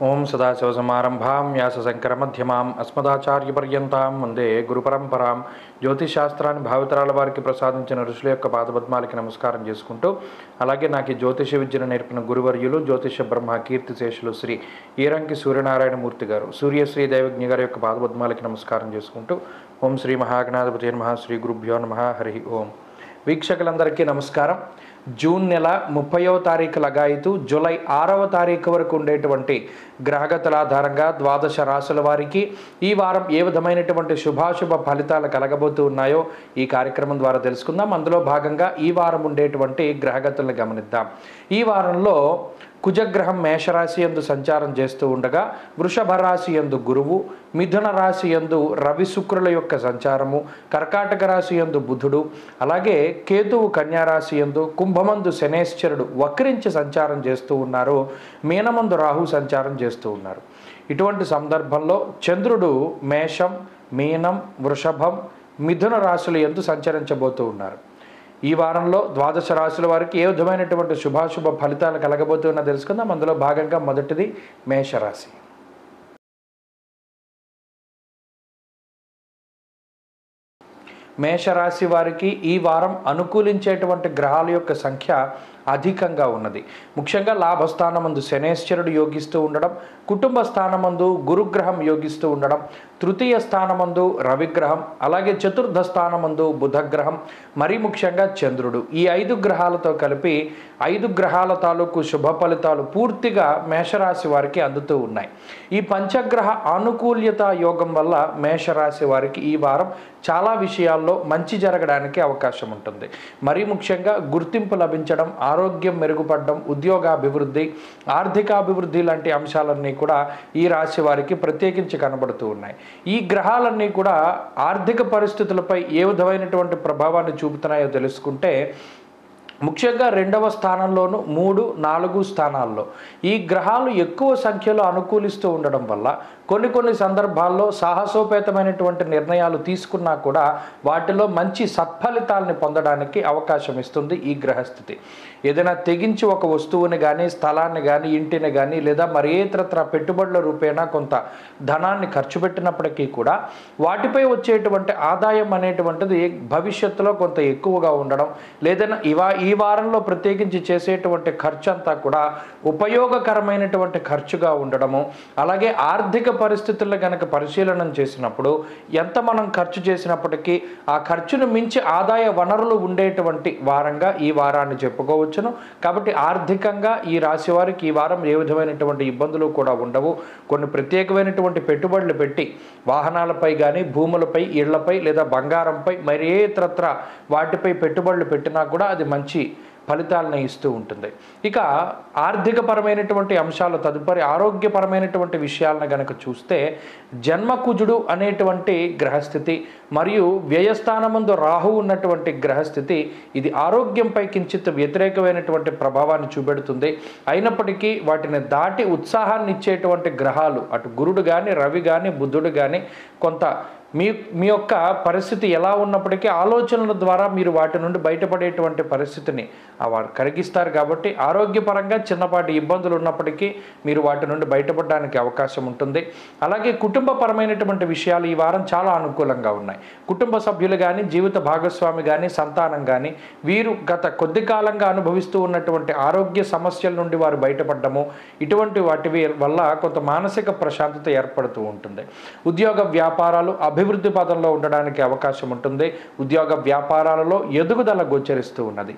ఓం సదాశివసమారంభాం వ్యాసశంకరమధ్యమాం అస్మదాచార్యపర్యంతాం వందే గురుపరంపరాం. జ్యోతిషాస్త్రాన్ని భావితరాల వారికి ప్రసాదించిన ఋషుల యొక్క పాదపద్మాలకి నమస్కారం చేసుకుంటూ, అలాగే నాకు ఈ జ్యోతిష విద్యను నేర్పిన గురువర్యులు జ్యోతిష బ్రహ్మ కీర్తిశేషులు శ్రీ ఈరంకి సూర్యనారాయణమూర్తి గారు, సూర్యశ్రీ దైవజ్ఞ గారి యొక్క పాదపద్మాలకి నమస్కారం చేసుకుంటూ, ఓం శ్రీ మహాగణాధిపతి నమః, శ్రీ గురుభ్యో నమః, హరి ఓం. వీక్షకులందరికీ నమస్కారం. జూన్ నెల 30వ తారీఖు లగాయితూ జూలై 6వ తారీఖు వరకు ఉండేటువంటి గ్రహగతుల ఆధారంగా ద్వాదశ రాశుల వారికి ఈ వారం ఏ విధమైనటువంటి శుభాశుభ ఫలితాలు కలగబోతూ ఉన్నాయో ఈ కార్యక్రమం ద్వారా తెలుసుకుందాం. అందులో భాగంగా ఈ వారం ఉండేటువంటి గ్రహగతులను గమనిద్దాం. ఈ వారంలో కుజగ్రహం మేషరాశి యందు సంచారం చేస్తూ ఉండగా, వృషభ రాశి యందు గురువు, మిథున రాశి యందు రవి శుక్రుల యొక్క సంచారము, కర్కాటక రాశి యందు బుధుడు, అలాగే కేతువు కన్యారాశి యందు, కుంభమందు శనేశ్వరుడు వక్రించి సంచారం చేస్తూ ఉన్నారు, మీనమందు రాహు సంచారం చేస్తూ ఉన్నారు. ఇటువంటి సందర్భంలో చంద్రుడు మేషం, మీనం, వృషభం, మిథున రాశుల యందు సంచరించబోతూ ఉన్నారు. ఈ వారంలో ద్వాదశ రాశుల వారికి ఏ విధమైనటువంటి శుభాశుభ ఫలితాలు కలగబోతున్నా తెలుసుకుందాం. అందులో భాగంగా మొదటిది మేషరాశి. మేషరాశి వారికి ఈ వారం అనుకూలించేటువంటి గ్రహాల యొక్క సంఖ్య అధికంగా ఉన్నది. ముఖ్యంగా లాభస్థానమందు శనేశ్వరుడు యోగిస్తూ ఉండడం, కుటుంబ స్థానమందు గురుగ్రహం యోగిస్తూ ఉండడం, తృతీయ స్థానమందు రవిగ్రహం, అలాగే చతుర్థ స్థానమందు బుధగ్రహం, మరీ ముఖ్యంగా చంద్రుడు. ఈ 5 గ్రహాలతో కలిపి 5 గ్రహాల తాలూకు శుభ ఫలితాలు పూర్తిగా మేషరాశి వారికి అందుతూ ఉన్నాయి. ఈ పంచగ్రహ ఆనుకూల్యత యోగం వల్ల మేషరాశి వారికి ఈ వారం చాలా విషయాల్లో మంచి జరగడానికి అవకాశం ఉంటుంది. మరీ ముఖ్యంగా గుర్తింపు లభించడం, ఆరోగ్యం మెరుగుపడడం, ఉద్యోగాభివృద్ధి, ఆర్థికాభివృద్ధి లాంటి అంశాలన్నీ కూడా ఈ రాశి వారికి ప్రత్యేకించి కనబడుతూ ఉన్నాయి. ఈ గ్రహాలన్నీ కూడా ఆర్థిక పరిస్థితులపై ఏ విధమైనటువంటి ప్రభావాన్ని చూపుతున్నాయో తెలుసుకుంటే, ముఖ్యంగా 2వ స్థానంలోను 3, 4 స్థానాల్లో ఈ గ్రహాలు ఎక్కువ సంఖ్యలో అనుకూలిస్తూ ఉండడం వల్ల కొన్ని సందర్భాల్లో సాహసోపేతమైనటువంటి నిర్ణయాలు తీసుకున్నా కూడా వాటిలో మంచి సత్ఫలితాలని పొందడానికి అవకాశం ఇస్తుంది ఈ గ్రహస్థితి. ఏదైనా తెగించి ఒక వస్తువుని కానీ, స్థలాన్ని కానీ, ఇంటిని కానీ, లేదా మరి ఇతరత్ర పెట్టుబడుల రూపేణా కొంత ధనాన్ని ఖర్చు పెట్టినప్పటికీ కూడా వాటిపై వచ్చేటువంటి ఆదాయం అనేటువంటిది భవిష్యత్తులో కొంత ఎక్కువగా ఉండడం, లేదైనా ఈ వారంలో ప్రత్యేకించి చేసేటువంటి ఖర్చు అంతా కూడా ఉపయోగకరమైనటువంటి ఖర్చుగా ఉండడము, అలాగే ఆర్థిక పరిస్థితుల్లో కనుక పరిశీలన చేసినప్పుడు ఎంత మనం ఖర్చు చేసినప్పటికీ ఆ ఖర్చును మించి ఆదాయ వనరులు ఉండేటువంటి వారంగా ఈ వారాన్ని చెప్పుకోవచ్చును. కాబట్టి ఆర్థికంగా ఈ రాశి వారికి ఈ వారం ఏ విధమైనటువంటి ఇబ్బందులు కూడా ఉండవు. కొన్ని ప్రత్యేకమైనటువంటి పెట్టుబడులు పెట్టి వాహనాలపై కానీ, భూములపై, ఇళ్లపై లేదా బంగారంపై మరి ఏ ఇతరత్ర వాటిపై పెట్టుబడులు పెట్టినా కూడా అది మంచి ఫలితాలను ఇస్తూ ఉంటుంది. ఇక ఆర్థికపరమైనటువంటి అంశాలు తదుపరి ఆరోగ్యపరమైనటువంటి విషయాలను గనక చూస్తే, జన్మకుజుడు అనేటువంటి గ్రహస్థితి మరియు వ్యయస్థానమందు రాహు ఉన్నటువంటి గ్రహస్థితి ఇది ఆరోగ్యంపై కించిత్ వ్యతిరేకమైనటువంటి ప్రభావాన్ని చూపెడుతుంది. అయినప్పటికీ వాటిని దాటి ఉత్సాహాన్ని ఇచ్చేటువంటి గ్రహాలు అటు గురుడు కానీ, రవి కానీ, బుధుడు కానీ కొంత మీ యొక్క పరిస్థితి ఎలా ఉన్నప్పటికీ ఆలోచనల ద్వారా మీరు వాటి నుండి బయటపడేటువంటి పరిస్థితిని వారు కలిగిస్తారు. కాబట్టి ఆరోగ్యపరంగా చిన్నపాటి ఇబ్బందులు ఉన్నప్పటికీ మీరు వాటి నుండి బయటపడడానికి అవకాశం ఉంటుంది. అలాగే కుటుంబపరమైనటువంటి విషయాలు ఈ వారం చాలా అనుకూలంగా ఉన్నాయి. కుటుంబ సభ్యులు కానీ, జీవిత భాగస్వామి కానీ, సంతానం కానీ వీరు గత కొద్ది కాలంగా అనుభవిస్తూ ఉన్నటువంటి ఆరోగ్య సమస్యల నుండి వారు బయటపడము, ఇటువంటి వాటి వల్ల కొంత మానసిక ప్రశాంతత ఏర్పడుతూ ఉంటుంది. ఉద్యోగ వ్యాపారాలు అభివృద్ధి పదంలో ఉండడానికి అవకాశం ఉంటుంది. ఉద్యోగ వ్యాపారాలలో ఎదుగుదల గోచరిస్తూ ఉన్నది.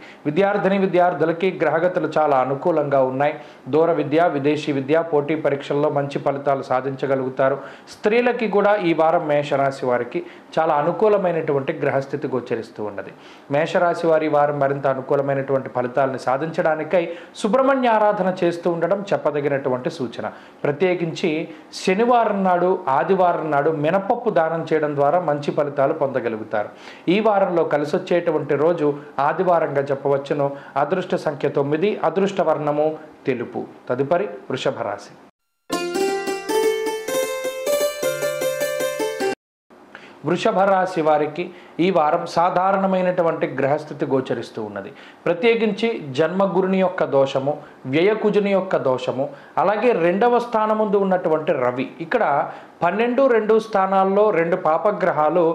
విద్యార్థులకి గ్రహగతులు చాలా అనుకూలంగా ఉన్నాయి. దూర విద్య, విదేశీ విద్య, పోటీ పరీక్షల్లో మంచి ఫలితాలు సాధించగలుగుతారు. స్త్రీలకి కూడా ఈ వారం మేషరాశి వారికి చాలా అనుకూలమైనటువంటి గ్రహస్థితి గోచరిస్తూ ఉన్నది. మేషరాశి వారి వారం మరింత అనుకూలమైనటువంటి ఫలితాలను సాధించడానికై సుబ్రహ్మణ్య ఆరాధన చేస్తూ ఉండడం చెప్పదగినటువంటి సూచన. ప్రత్యేకించి శనివారం నాడు, ఆదివారం నాడు మినపప్పు దానం చేయడం ద్వారా మంచి ఫలితాలు పొందగలుగుతారు. ఈ వారంలో కలిసొచ్చేటువంటి రోజు ఆదివారంగా చెప్పవచ్చును. అదృష్ట సంఖ్య 9, అదృష్ట వర్ణము తెలుపు. తదుపరి వృషభ రాశి. వృషభ రాశి వారికి ఈ వారం సాధారణమైనటువంటి గ్రహస్థితి గోచరిస్తూ ఉన్నది. ప్రత్యేకించి జన్మగురుని యొక్క దోషము, వ్యయకుజుని యొక్క దోషము, అలాగే 2వ స్థానముందు ఉన్నటువంటి రవి, ఇక్కడ 12-2 స్థానాల్లో 2 పాపగ్రహాలు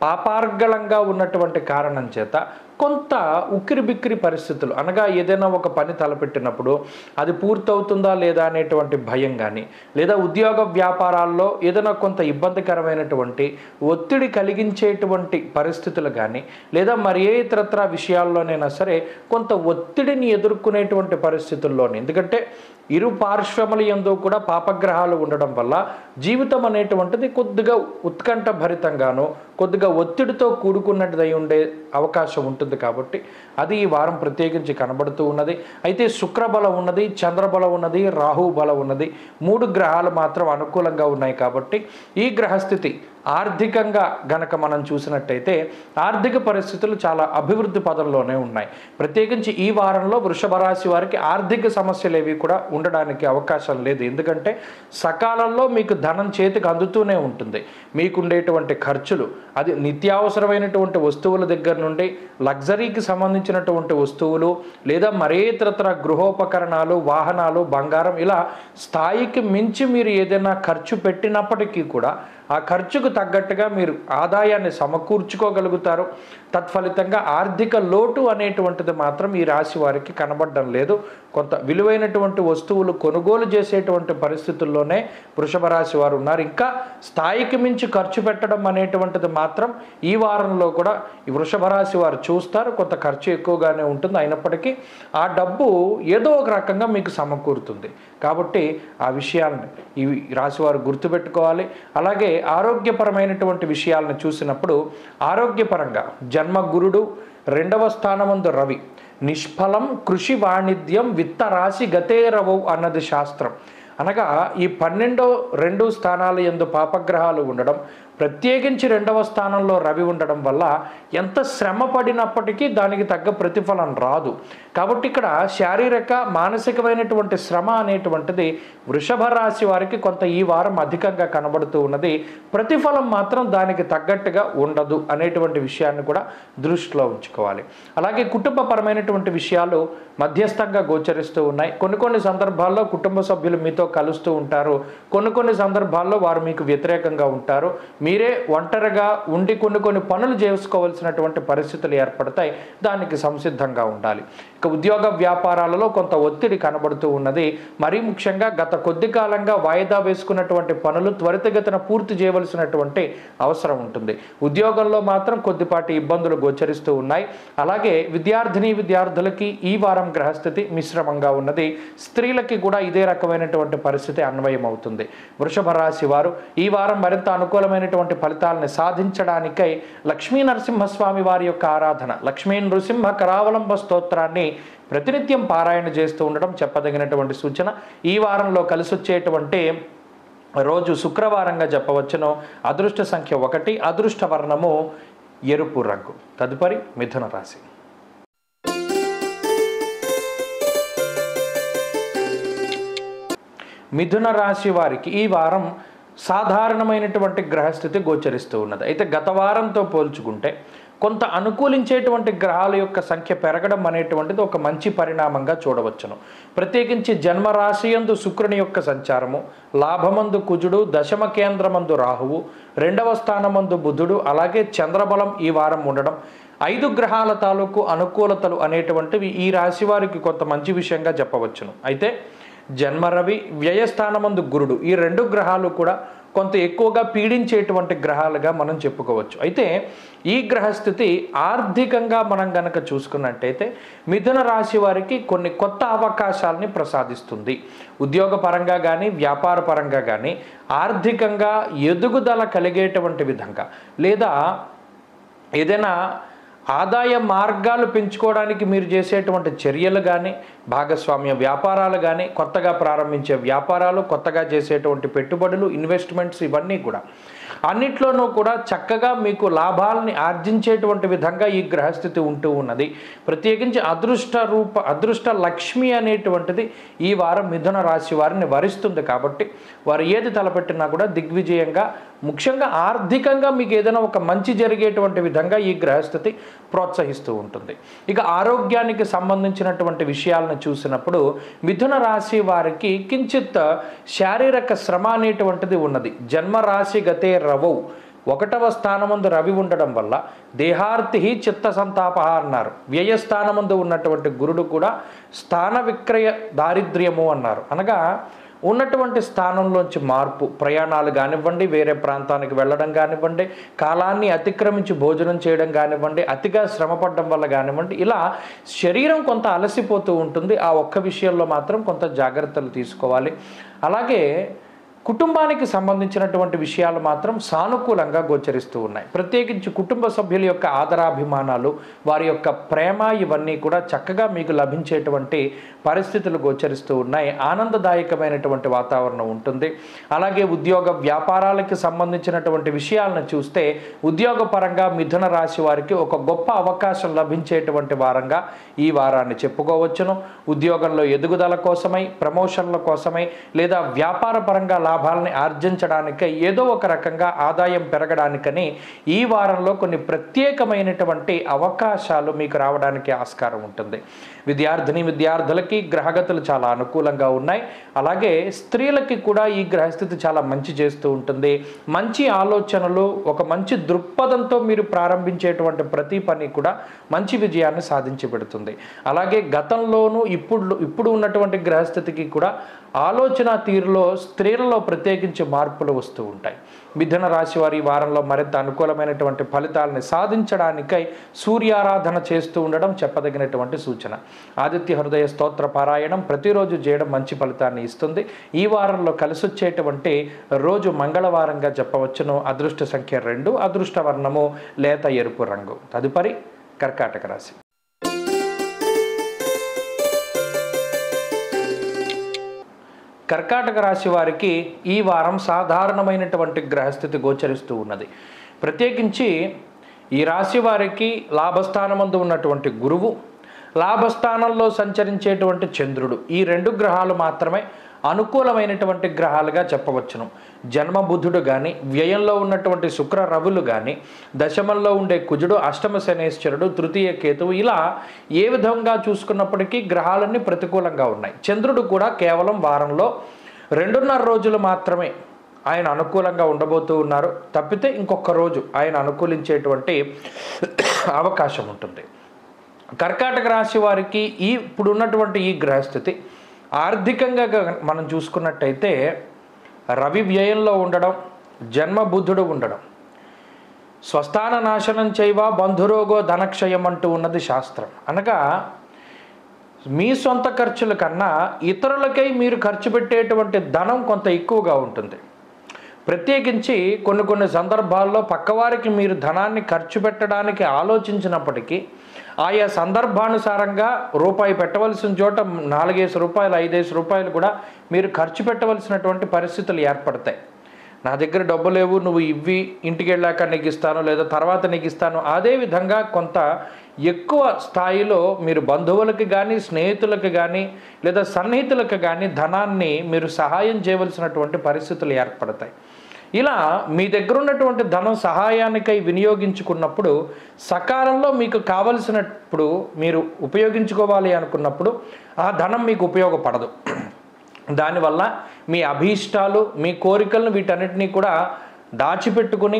పాపార్గళంగా ఉన్నటువంటి కారణం చేత కొంత ఉక్కిరి బిక్కిరి పరిస్థితులు, అనగా ఏదైనా ఒక పని తలపెట్టినప్పుడు అది పూర్తవుతుందా లేదా అనేటువంటి భయం కానీ, లేదా ఉద్యోగ వ్యాపారాల్లో ఏదైనా కొంత ఇబ్బందికరమైనటువంటి ఒత్తిడి కలిగించేటువంటి పరిస్థితులు కానీ, లేదా మరి ఏ ఇతరత్ర విషయాల్లోనైనా సరే కొంత ఒత్తిడిని ఎదుర్కొనేటువంటి పరిస్థితుల్లోనే, ఎందుకంటే ఇరు పార్శ్వముల యందు కూడా పాపగ్రహాలు ఉండడం వల్ల జీవితం అనేటువంటిది కొద్దిగా ఉత్కంఠ భరితంగాను, కొద్దిగా ఒత్తిడితో కూడుకున్నట్టుదై ఉండే అవకాశం ఉంటుంది. కాబట్టి అది ఈ వారం ప్రత్యేకించి కనబడుతూ ఉన్నది. అయితే శుక్రబలం ఉన్నది, చంద్రబలం ఉన్నది, రాహు బలం ఉన్నది, 3 గ్రహాలు మాత్రం అనుకూలంగా ఉన్నాయి. కాబట్టి ఈ గ్రహస్థితి ఆర్థికంగా గనక మనం చూసినట్టయితే ఆర్థిక పరిస్థితులు చాలా అభివృద్ధి పదంలోనే ఉన్నాయి. ప్రత్యేకించి ఈ వారంలో వృషభ రాశి వారికి ఆర్థిక సమస్యలు ఏవి కూడా ఉండడానికి అవకాశం లేదు. ఎందుకంటే సకాలంలో మీకు ధనం చేతికి అందుతూనే ఉంటుంది. మీకుండేటువంటి ఖర్చులు, అది నిత్యావసరమైనటువంటి వస్తువుల దగ్గర నుండి లగ్జరీకి సంబంధించినటువంటి వస్తువులు, లేదా మరే ఇతరత్ర గృహోపకరణాలు, వాహనాలు, బంగారం, ఇలా స్థాయికి మించి మీరు ఏదైనా ఖర్చు పెట్టినప్పటికీ కూడా ఆ ఖర్చుకు తగ్గట్టుగా మీరు ఆదాయాన్ని సమకూర్చుకోగలుగుతారు. తత్ఫలితంగా ఆర్థిక లోటు అనేటువంటిది మాత్రం ఈ రాశి వారికి కనబడడం లేదు. కొంత విలువైనటువంటి వస్తువులు కొనుగోలు చేసేటువంటి పరిస్థితుల్లోనే వృషభ రాశి వారు ఉన్నారు. ఇంకా స్థాయికి మించి ఖర్చు పెట్టడం అనేటువంటిది మాత్రం ఈ వారంలో కూడా ఈ వృషభ రాశి వారు చూస్తారు. కొంత ఖర్చు ఎక్కువగానే ఉంటుంది, అయినప్పటికీ ఆ డబ్బు ఏదో ఒక రకంగా మీకు సమకూరుతుంది. కాబట్టి ఆ విషయాన్ని ఈ రాశివారు గుర్తుపెట్టుకోవాలి. అలాగే ఆరోగ్యపరమైనటువంటి విషయాలను చూసినప్పుడు ఆరోగ్యపరంగా జన్మగురుడు, 2వ స్థానమందు రవి, నిష్ఫలం కృషి వాణిజ్యం విత్త రాశి గతేరవు అన్నది శాస్త్రం. అనగా ఈ 12-2 స్థానాల యందు పాపగ్రహాలు ఉండడం, ప్రత్యేకించి 2వ స్థానంలో రవి ఉండడం వల్ల ఎంత శ్రమ పడినప్పటికీ దానికి తగ్గ ప్రతిఫలం రాదు. కాబట్టి ఇక్కడ శారీరక మానసికమైనటువంటి శ్రమ అనేటువంటిది వృషభ రాశి వారికి కొంత ఈ వారం అధికంగా కనబడుతూ ఉన్నది. ప్రతిఫలం మాత్రం దానికి తగ్గట్టుగా ఉండదు అనేటువంటి విషయాన్ని కూడా దృష్టిలో ఉంచుకోవాలి. అలాగే కుటుంబపరమైనటువంటి విషయాలు మధ్యస్థంగా గోచరిస్తూ ఉన్నాయి. కొన్ని సందర్భాల్లో కుటుంబ సభ్యులు మీతో కలుస్తూ ఉంటారు, కొన్ని సందర్భాల్లో వారు మీకు వ్యతిరేకంగా ఉంటారు. మీరే ఒంటరిగా ఉండి కొన్ని పనులు చేసుకోవాల్సినటువంటి పరిస్థితులు ఏర్పడతాయి. దానికి సంసిద్ధంగా ఉండాలి. ఇక ఉద్యోగ వ్యాపారాలలో కొంత ఒత్తిడి కనబడుతూ ఉన్నది. మరీ ముఖ్యంగా గత కొద్ది కాలంగా వాయిదా వేసుకున్నటువంటి పనులు త్వరితగతిన పూర్తి చేయవలసినటువంటి అవసరం ఉంటుంది. ఉద్యోగంలో మాత్రం కొద్దిపాటి ఇబ్బందులు గోచరిస్తూ ఉన్నాయి. అలాగే విద్యార్థులకి ఈ వారం గ్రహస్థితి మిశ్రమంగా ఉన్నది. స్త్రీలకి కూడా ఇదే రకమైనటువంటి పరిస్థితి అన్వయం అవుతుంది. వృషభ రాశి వారు ఈ వారం మరింత అనుకూలమైనటువంటి ఫలితాలను సాధించడానికై లక్ష్మీ నరసింహస్వామి వారి యొక్క ఆరాధన, లక్ష్మీ నృసింహ కరావలంబ స్తోత్రాన్ని ప్రతినిత్యం పారాయణ చేస్తూ ఉండడం చెప్పదగినటువంటి సూచన. ఈ వారంలో కలిసి వచ్చేటువంటి రోజు శుక్రవారంగా చెప్పవచ్చును. అదృష్ట సంఖ్య 1, అదృష్ట వర్ణము ఎరుపు రంగు. తదుపరి మిథున రాశి. మిథున రాశి వారికి ఈ వారం సాధారణమైనటువంటి గ్రహస్థితి గోచరిస్తూ ఉన్నది. అయితే గత వారంతో పోల్చుకుంటే కొంత అనుకూలించేటువంటి గ్రహాల యొక్క సంఖ్య పెరగడం అనేటువంటిది ఒక మంచి పరిణామంగా చూడవచ్చును. ప్రత్యేకించి జన్మరాశియందు శుక్రుని యొక్క సంచారము, లాభమందు కుజుడు, దశమ కేంద్రమందు రాహువు, 2వ స్థానమందు బుధుడు, అలాగే చంద్రబలం ఈ వారం ఉండడం, 5 గ్రహాల తాలూకు అనుకూలతలు అనేటువంటివి ఈ రాశి వారికి కొంత మంచి విషయంగా చెప్పవచ్చును. అయితే జన్మరవి, వ్యయస్థానమందు గురుడు, ఈ 2 గ్రహాలు కూడా కొంత ఎక్కువగా పీడించేటువంటి గ్రహాలుగా మనం చెప్పుకోవచ్చు. అయితే ఈ గ్రహస్థితి ఆర్థికంగా మనం గనక చూసుకున్నట్టయితే మిథున రాశి వారికి కొన్ని కొత్త అవకాశాలని ప్రసాదిస్తుంది. ఉద్యోగ పరంగా కానీ, వ్యాపార పరంగా కానీ ఆర్థికంగా ఎదుగుదల కలిగేటువంటి విధంగా, లేదా ఏదైనా ఆదాయ మార్గాలు పెంచుకోవడానికి మీరు చేసేటువంటి చర్యలు కానీ, భాగస్వామ్య వ్యాపారాలు కానీ, కొత్తగా ప్రారంభించే వ్యాపారాలు, కొత్తగా చేసేటువంటి పెట్టుబడులు, ఇన్వెస్ట్మెంట్స్, ఇవన్నీ కూడా అన్నిట్లోనూ కూడా చక్కగా మీకు లాభాలని ఆర్జించేటువంటి విధంగా ఈ గ్రహస్థితి ఉంటూ ఉన్నది. ప్రత్యేకించి అదృష్ట లక్ష్మి అనేటువంటిది ఈ వారం మిథున రాశి వారిని వరిస్తుంది. కాబట్టి వారు ఏది తలపెట్టినా కూడా దిగ్విజయంగా, ముఖ్యంగా ఆర్థికంగా మీకు ఏదైనా ఒక మంచి జరిగేటువంటి విధంగా ఈ గ్రహస్థితి ప్రోత్సహిస్తూ ఉంటుంది. ఇక ఆరోగ్యానికి సంబంధించినటువంటి విషయాలను చూసినప్పుడు మిథున రాశి వారికి కించిత్ శారీరక శ్రమ అనేటువంటిది ఉన్నది. జన్మరాశి గతే రవౌ, 1వ స్థానమందు రవి ఉండడం వల్ల దేహార్తి చిత్త సంతాప అన్నారు. వ్యయస్థానమందు ఉన్నటువంటి గురుడు కూడా స్థాన విక్రయ దారిద్ర్యము అన్నారు. అనగా ఉన్నటువంటి స్థానంలోంచి మార్పు, ప్రయాణాలు కానివ్వండి, వేరే ప్రాంతానికి వెళ్ళడం కానివ్వండి, కాలాన్ని అతిక్రమించి భోజనం చేయడం కానివ్వండి, అతిగా శ్రమపడడం వల్ల కానివ్వండి, ఇలా శరీరం కొంత అలసిపోతూ ఉంటుంది. ఆ ఒక్క విషయంలో మాత్రం కొంత జాగ్రత్తలు తీసుకోవాలి. అలాగే కుటుంబానికి సంబంధించినటువంటి విషయాలు మాత్రం సానుకూలంగా గోచరిస్తూ ఉన్నాయి. ప్రత్యేకించి కుటుంబ సభ్యుల యొక్క ఆదరాభిమానాలు, వారి యొక్క ప్రేమ, ఇవన్నీ కూడా చక్కగా మీకు లభించేటువంటి పరిస్థితులు గోచరిస్తూ ఉన్నాయి. ఆనందదాయకమైనటువంటి వాతావరణం ఉంటుంది. అలాగే ఉద్యోగ వ్యాపారాలకు సంబంధించినటువంటి విషయాలను చూస్తే ఉద్యోగపరంగా మిథున రాశి వారికి ఒక గొప్ప అవకాశం లభించేటువంటి వారంగా ఈ వారాన్ని చెప్పుకోవచ్చును. ఉద్యోగంలో ఎదుగుదల కోసమై, ప్రమోషన్ల కోసమై, లేదా వ్యాపార పరంగా లాభాలని ఆర్జించడానికై, ఏదో ఒక రకంగా ఆదాయం పెరగడానికని ఈ వారంలో కొన్ని ప్రత్యేకమైనటువంటి అవకాశాలు మీకు రావడానికి ఆస్కారం ఉంటుంది. విద్యార్థులకి గ్రహగతులు చాలా అనుకూలంగా ఉన్నాయి. అలాగే స్త్రీలకి కూడా ఈ గ్రహస్థితి చాలా మంచి చేస్తూ ఉంటుంది. మంచి ఆలోచనలు, ఒక మంచి దృక్పథంతో మీరు ప్రారంభించేటువంటి ప్రతి పని కూడా మంచి విజయాన్ని సాధించి పెడుతుంది. అలాగే గతంలోనూ ఇప్పుడు ఉన్నటువంటి గ్రహస్థితికి కూడా ఆలోచన తీరులో స్త్రీలలో ప్రత్యేకించి మార్పులు వస్తూ ఉంటాయి. మిథున రాశి వారి ఈ వారంలో మరింత అనుకూలమైనటువంటి ఫలితాలని సాధించడానికై సూర్యారాధన చేస్తూ ఉండడం చెప్పదగినటువంటి సూచన. ఆదిత్య హృదయ స్తోత్ర పారాయణం ప్రతిరోజు చేయడం మంచి ఫలితాన్ని ఇస్తుంది. ఈ వారంలో కలిసొచ్చేటువంటి రోజు మంగళవారంగా చెప్పవచ్చును. అదృష్ట సంఖ్య 2, అదృష్ట వర్ణము లేత ఎరుపు రంగు. తదుపరి కర్కాటక రాశి. కర్కాటక రాశి వారికి ఈ వారం సాధారణమైనటువంటి గ్రహస్థితి గోచరిస్తూ ఉన్నది. ప్రత్యేకించి ఈ రాశి వారికి లాభస్థానమందు ఉన్నటువంటి గురువు, లాభస్థానంలో సంచరించేటువంటి చంద్రుడు, ఈ 2 గ్రహాలు మాత్రమే అనుకూలమైనటువంటి గ్రహాలుగా చెప్పవచ్చును. జన్మ బుధుడు కానీ, వ్యయంలో ఉన్నటువంటి శుక్ర రవులు కానీ, దశమంలో ఉండే కుజుడు, అష్టమ శనేశ్వరుడు, తృతీయ కేతువు, ఇలా ఏ విధంగా చూసుకున్నప్పటికీ గ్రహాలన్నీ ప్రతికూలంగా ఉన్నాయి. చంద్రుడు కూడా కేవలం వారంలో 2.5 రోజులు మాత్రమే ఆయన అనుకూలంగా ఉండబోతూ ఉన్నారు. తప్పితే ఇంకొక రోజు ఆయన అనుకూలించేటువంటి అవకాశం ఉంటుంది. కర్కాటక రాశి వారికి ఇప్పుడున్నటువంటి ఈ గ్రహస్థితి ఆర్థికంగా మనం చూసుకున్నట్టయితే రవి వ్యయంలో ఉండడం, జన్మ బుధుడు ఉండడం, స్వస్థాన నాశనం చేయవ బంధురోగో ధనక్షయం అంటూ ఉన్నది శాస్త్రం. అనగా మీ సొంత ఖర్చుల కన్నా ఇతరులకై మీరు ఖర్చు పెట్టేటువంటి ధనం కొంత ఎక్కువగా ఉంటుంది. ప్రత్యేకించి కొన్ని సందర్భాల్లో పక్కవారికి మీరు ధనాన్ని ఖర్చు పెట్టడానికి ఆలోచించినప్పటికీ ఆయా సందర్భానుసారంగా రూపాయి పెట్టవలసిన చోట 4-5 రూపాయలు 5-5 రూపాయలు కూడా మీరు ఖర్చు పెట్టవలసినటువంటి పరిస్థితులు ఏర్పడతాయి. నా దగ్గర డబ్బు లేవు, నువ్వు ఇవ్వి, ఇంటికి వెళ్ళాక నీకు ఇస్తాను, లేదా తర్వాత నీకు ఇస్తాను. అదేవిధంగా కొంత ఎక్కువ స్థాయిలో మీరు బంధువులకు కానీ, స్నేహితులకు కానీ, లేదా సన్నిహితులకు కానీ ధనాన్ని మీరు సహాయం చేయవలసినటువంటి పరిస్థితులు ఏర్పడతాయి. ఇలా మీ దగ్గర ఉన్నటువంటి ధనం సహాయానికై వినియోగించుకున్నప్పుడు, సకాలంలో మీకు కావలసినప్పుడు మీరు ఉపయోగించుకోవాలి అనుకున్నప్పుడు ఆ ధనం మీకు ఉపయోగపడదు. దానివల్ల మీ అభీష్టాలు, మీ కోరికలను, వీటన్నిటినీ కూడా దాచిపెట్టుకుని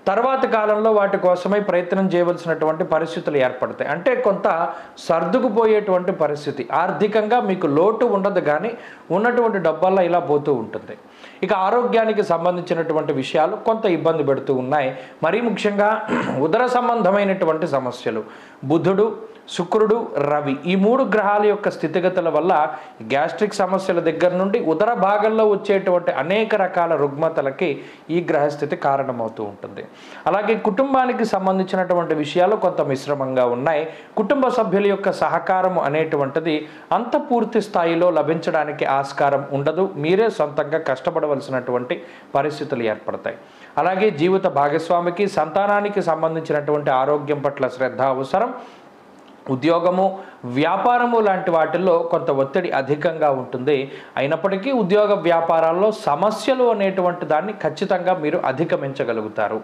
తర్వాత కాలంలో వాటి కోసమై ప్రయత్నం చేయవలసినటువంటి పరిస్థితులు ఏర్పడతాయి. అంటే కొంత సర్దుకుపోయేటువంటి పరిస్థితి. ఆర్థికంగా మీకు లోటు ఉండదు, కానీ ఉన్నటువంటి డబ్బల్లా ఇలా పోతూ ఉంటుంది. ఇక ఆరోగ్యానికి సంబంధించినటువంటి విషయాలు కొంత ఇబ్బంది పెడుతూ ఉన్నాయి. మరీ ముఖ్యంగా ఉదర సంబంధమైనటువంటి సమస్యలు, బుధుడు శుక్రుడు, రవి ఈ 3 గ్రహాల యొక్క స్థితిగతుల వల్ల గ్యాస్ట్రిక్ సమస్యల దగ్గర నుండి ఉదర భాగంలో వచ్చేటువంటి అనేక రకాల రుగ్మతలకి ఈ గ్రహస్థితి కారణమవుతూ ఉంటుంది. అలాగే కుటుంబానికి సంబంధించినటువంటి విషయాలు కొంత మిశ్రమంగా ఉన్నాయి. కుటుంబ సభ్యుల యొక్క సహకారం అనేటువంటిది అంత పూర్తి స్థాయిలో లభించడానికి ఆస్కారం ఉండదు. మీరే సొంతంగా కష్టపడవలసినటువంటి పరిస్థితులు ఏర్పడతాయి. అలాగే జీవిత భాగస్వామికి, సంతానానికి సంబంధించినటువంటి ఆరోగ్యం పట్ల శ్రద్ధ అవసరం. ఉద్యోగము, వ్యాపారము లాంటి వాటిల్లో కొంత ఒత్తిడి అధికంగా ఉంటుంది. అయినప్పటికీ ఉద్యోగ వ్యాపారాల్లో సమస్యలు అనేటువంటి దాన్ని ఖచ్చితంగా మీరు అధిగమించగలుగుతారు.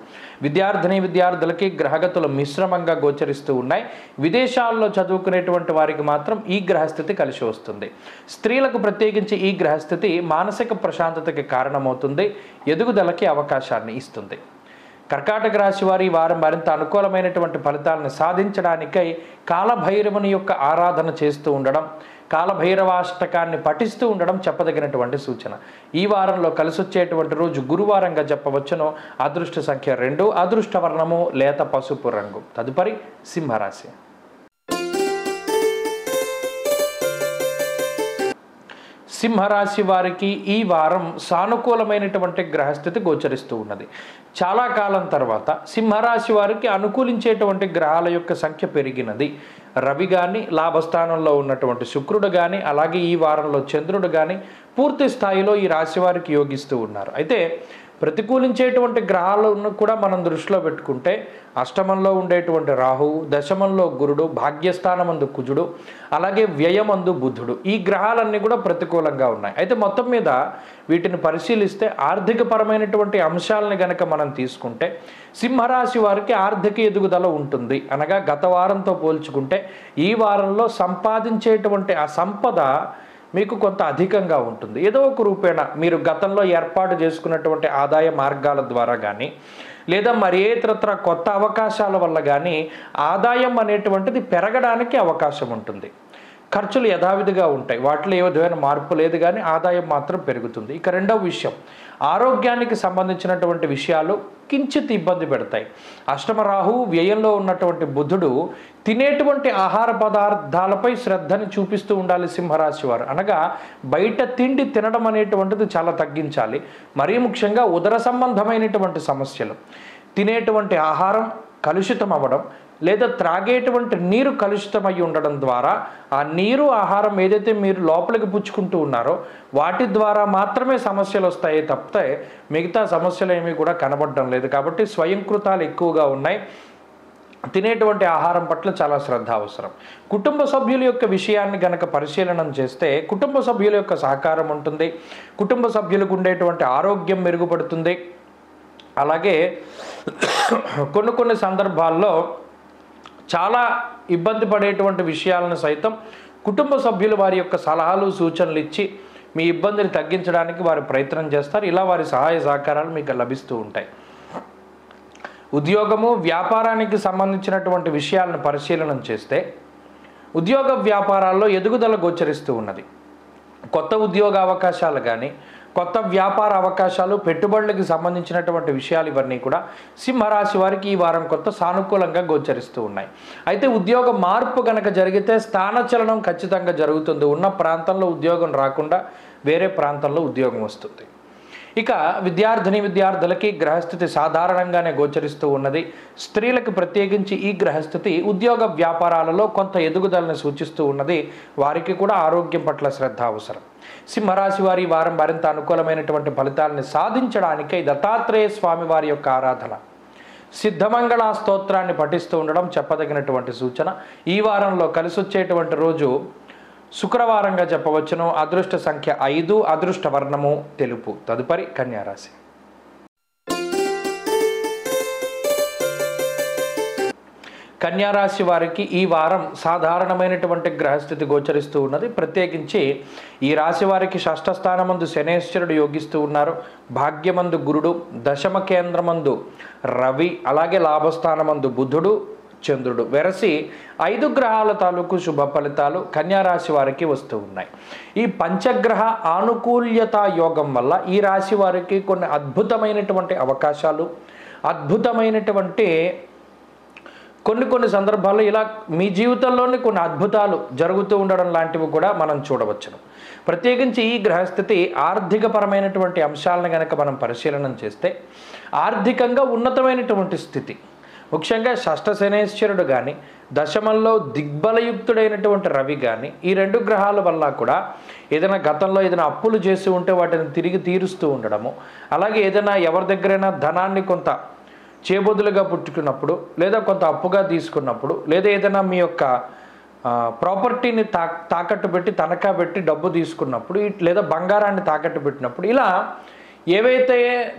విద్యార్థులకి గ్రహగతులు మిశ్రమంగా గోచరిస్తూ ఉన్నాయి. విదేశాల్లో చదువుకునేటువంటి వారికి మాత్రం ఈ గ్రహస్థితి కలిసి వస్తుంది. స్త్రీలకు ప్రత్యేకించి ఈ గ్రహస్థితి మానసిక ప్రశాంతతకి కారణమవుతుంది, ఎదుగుదలకి అవకాశాన్ని ఇస్తుంది. కర్కాటక రాశి వారి వారం మరింత అనుకూలమైనటువంటి ఫలితాలను సాధించడానికై కాలభైరవుని యొక్క ఆరాధన చేస్తూ ఉండడం, కాలభైరవాష్టకాన్ని పఠిస్తూ ఉండడం చెప్పదగినటువంటి సూచన. ఈ వారంలో కలిసొచ్చేటువంటి రోజు గురువారంగా చెప్పవచ్చును. అదృష్ట సంఖ్య 2, అదృష్ట వర్ణము లేత పసుపు రంగు. తదుపరి సింహరాశి. సింహరాశి వారికి ఈ వారం సానుకూలమైనటువంటి గ్రహస్థితి గోచరిస్తూ ఉన్నది. చాలా కాలం తర్వాత సింహరాశి వారికి అనుకూలించేటువంటి గ్రహాల యొక్క సంఖ్య పెరిగినది. రవి కానీ, లాభస్థానంలో ఉన్నటువంటి శుక్రుడు కానీ, అలాగే ఈ వారంలో చంద్రుడు కానీ పూర్తి స్థాయిలో ఈ రాశి వారికి యోగిస్తూ ఉన్నారు. అయితే ప్రతికూలించేటువంటి గ్రహాలను కూడా మనం దృష్టిలో పెట్టుకుంటే అష్టమంలో ఉండేటువంటి రాహువు, దశమంలో గురుడు, భాగ్యస్థానమందు కుజుడు, అలాగే వ్యయమందు బుధుడు ఈ గ్రహాలన్నీ కూడా ప్రతికూలంగా ఉన్నాయి. అయితే మొత్తం మీద వీటిని పరిశీలిస్తే ఆర్థికపరమైనటువంటి అంశాలని గనక మనం తీసుకుంటే సింహరాశి వారికి ఆర్థిక ఎదుగుదల ఉంటుంది. అనగా గత వారంతో పోల్చుకుంటే ఈ వారంలో సంపాదించేటువంటి ఆ సంపద మీకు కొంత అధికంగా ఉంటుంది. ఏదో ఒక రూపేణ మీరు గతంలో ఏర్పాటు చేసుకున్నటువంటి ఆదాయ మార్గాల ద్వారా కానీ, లేదా మరి ఏ ఇతరత్ర కొత్త అవకాశాల వల్ల కానీ ఆదాయం అనేటువంటిది పెరగడానికి అవకాశం ఉంటుంది. ఖర్చులు యథావిధిగా ఉంటాయి, వాటిలో ఏ విధమైన మార్పు లేదు, కానీ ఆదాయం మాత్రం పెరుగుతుంది. ఇక రెండవ విషయం, ఆరోగ్యానికి సంబంధించినటువంటి విషయాలు కించిత్ ఇబ్బంది పెడతాయి. అష్టమ రాహువు, వ్యయంలో ఉన్నటువంటి బుధుడు తినేటువంటి ఆహార పదార్థాలపై శ్రద్ధని చూపిస్తూ ఉండాలి సింహరాశి వారు. అనగా బయట తిండి తినడం అనేటువంటిది చాలా తగ్గించాలి. మరీ ముఖ్యంగా ఉదర సంబంధమైనటువంటి సమస్యలు, తినేటువంటి ఆహారం కలుషితం అవ్వడం, లేదా త్రాగేటువంటి నీరు కలుషితమై ఉండడం ద్వారా ఆ నీరు, ఆహారం ఏదైతే మీరు లోపలికి పుచ్చుకుంటూ ఉన్నారో వాటి ద్వారా మాత్రమే సమస్యలు వస్తాయి తప్పితే మిగతా సమస్యలు ఏమీ కూడా కనబడడం లేదు. కాబట్టి స్వయంకృతాలు ఎక్కువగా ఉన్నాయి. తినేటువంటి ఆహారం పట్ల చాలా శ్రద్ధ అవసరం. కుటుంబ సభ్యుల యొక్క విషయాన్ని గనక పరిశీలనం చేస్తే కుటుంబ సభ్యుల యొక్క సహకారం ఉంటుంది, కుటుంబ సభ్యులకు ఉండేటువంటి ఆరోగ్యం మెరుగుపడుతుంది. అలాగే కొన్ని సందర్భాల్లో చాలా ఇబ్బంది పడేటువంటి విషయాలను సైతం కుటుంబ సభ్యులు వారి యొక్క సలహాలు, సూచనలు ఇచ్చి మీ ఇబ్బందిని తగ్గించడానికి వారు ప్రయత్నం చేస్తారు. ఇలా వారి సహాయ సహకారాలు మీకు లభిస్తూ ఉంటాయి. ఉద్యోగము, వ్యాపారానికి సంబంధించినటువంటి విషయాలను పరిశీలన చేస్తే ఉద్యోగ వ్యాపారాల్లో ఎదుగుదల గోచరిస్తూ ఉన్నది. కొత్త ఉద్యోగ అవకాశాలు కానీ, కొత్త వ్యాపార అవకాశాలు, పెట్టుబడులకు సంబంధించినటువంటి విషయాలు ఇవన్నీ కూడా సింహరాశి వారికి ఈ వారం కొంత సానుకూలంగా గోచరిస్తూ ఉన్నాయి. అయితే ఉద్యోగ మార్పు కనుక జరిగితే స్థానచలనం ఖచ్చితంగా జరుగుతుంది. ఉన్న ప్రాంతంలో ఉద్యోగం రాకుండా వేరే ప్రాంతంలో ఉద్యోగం వస్తుంది. ఇక విద్యార్థులకి గ్రహస్థితి సాధారణంగానే గోచరిస్తూ ఉన్నది. స్త్రీలకు ప్రత్యేకించి ఈ గ్రహస్థితి ఉద్యోగ వ్యాపారాలలో కొంత ఎదుగుదలను సూచిస్తూ ఉన్నది. వారికి కూడా ఆరోగ్యం పట్ల శ్రద్ధ అవసరం. సింహరాశి వారి వారం మరింత అనుకూలమైనటువంటి ఫలితాలను సాధించడానికై దత్తాత్రేయ స్వామి వారి యొక్క ఆరాధన, సిద్ధమంగళ స్తోత్రాన్ని పఠిస్తూ ఉండడం చెప్పదగినటువంటి సూచన. ఈ వారంలో కలిసొచ్చేటువంటి రోజు శుక్రవారంగా చెప్పవచ్చును. అదృష్ట సంఖ్య 5, అదృష్ట వర్ణము తెలుపు. తదుపరి కన్యారాశి. కన్యారాశి వారికి ఈ వారం సాధారణమైనటువంటి గ్రహస్థితి గోచరిస్తూ ఉన్నది. ప్రత్యేకించి ఈ రాశి వారికి షష్ఠ స్థానమందు శనేశ్వరుడు యోగిస్తూ ఉన్నారు. భాగ్యమందు గురుడు, దశమ కేంద్రమందు రవి, అలాగే లాభస్థానమందు బుధుడు, చంద్రుడు వెరసి 5 గ్రహాల తాలూకు శుభ ఫలితాలు కన్యారాశి వారికి వస్తూ ఉన్నాయి. ఈ పంచగ్రహ ఆనుకూల్యతా యోగం వల్ల ఈ రాశి వారికి కొన్ని అద్భుతమైనటువంటి అవకాశాలు, అద్భుతమైనటువంటి కొన్ని కొన్ని సందర్భాల్లో ఇలా మీ జీవితంలోని కొన్ని అద్భుతాలు జరుగుతూ ఉండడం లాంటివి కూడా మనం చూడవచ్చును. ప్రత్యేకించి ఈ గ్రహస్థితి ఆర్థికపరమైనటువంటి అంశాలను కనుక మనం పరిశీలన చేస్తే ఆర్థికంగా ఉన్నతమైనటువంటి స్థితి, ముఖ్యంగా షష్ఠ శనేశ్వరుడు కానీ దశమంలో దిగ్బలయుక్తుడైనటువంటి రవి కానీ ఈ రెండు గ్రహాల వల్ల కూడా ఏదైనా గతంలో ఏదైనా అప్పులు చేసి ఉంటే వాటిని తిరిగి తీరుస్తూ ఉండడము, అలాగే ఏదైనా ఎవరి దగ్గరైనా ధనాన్ని కొంత చేబొదులుగా పుట్టుకున్నప్పుడు లేదా కొంత అప్పుగా తీసుకున్నప్పుడు లేదా ఏదైనా మీ యొక్క ప్రాపర్టీని తాకట్టు పెట్టి తనఖా పెట్టి డబ్బు తీసుకున్నప్పుడు లేదా బంగారాన్ని తాకట్టు పెట్టినప్పుడు ఇలా ఏవైతే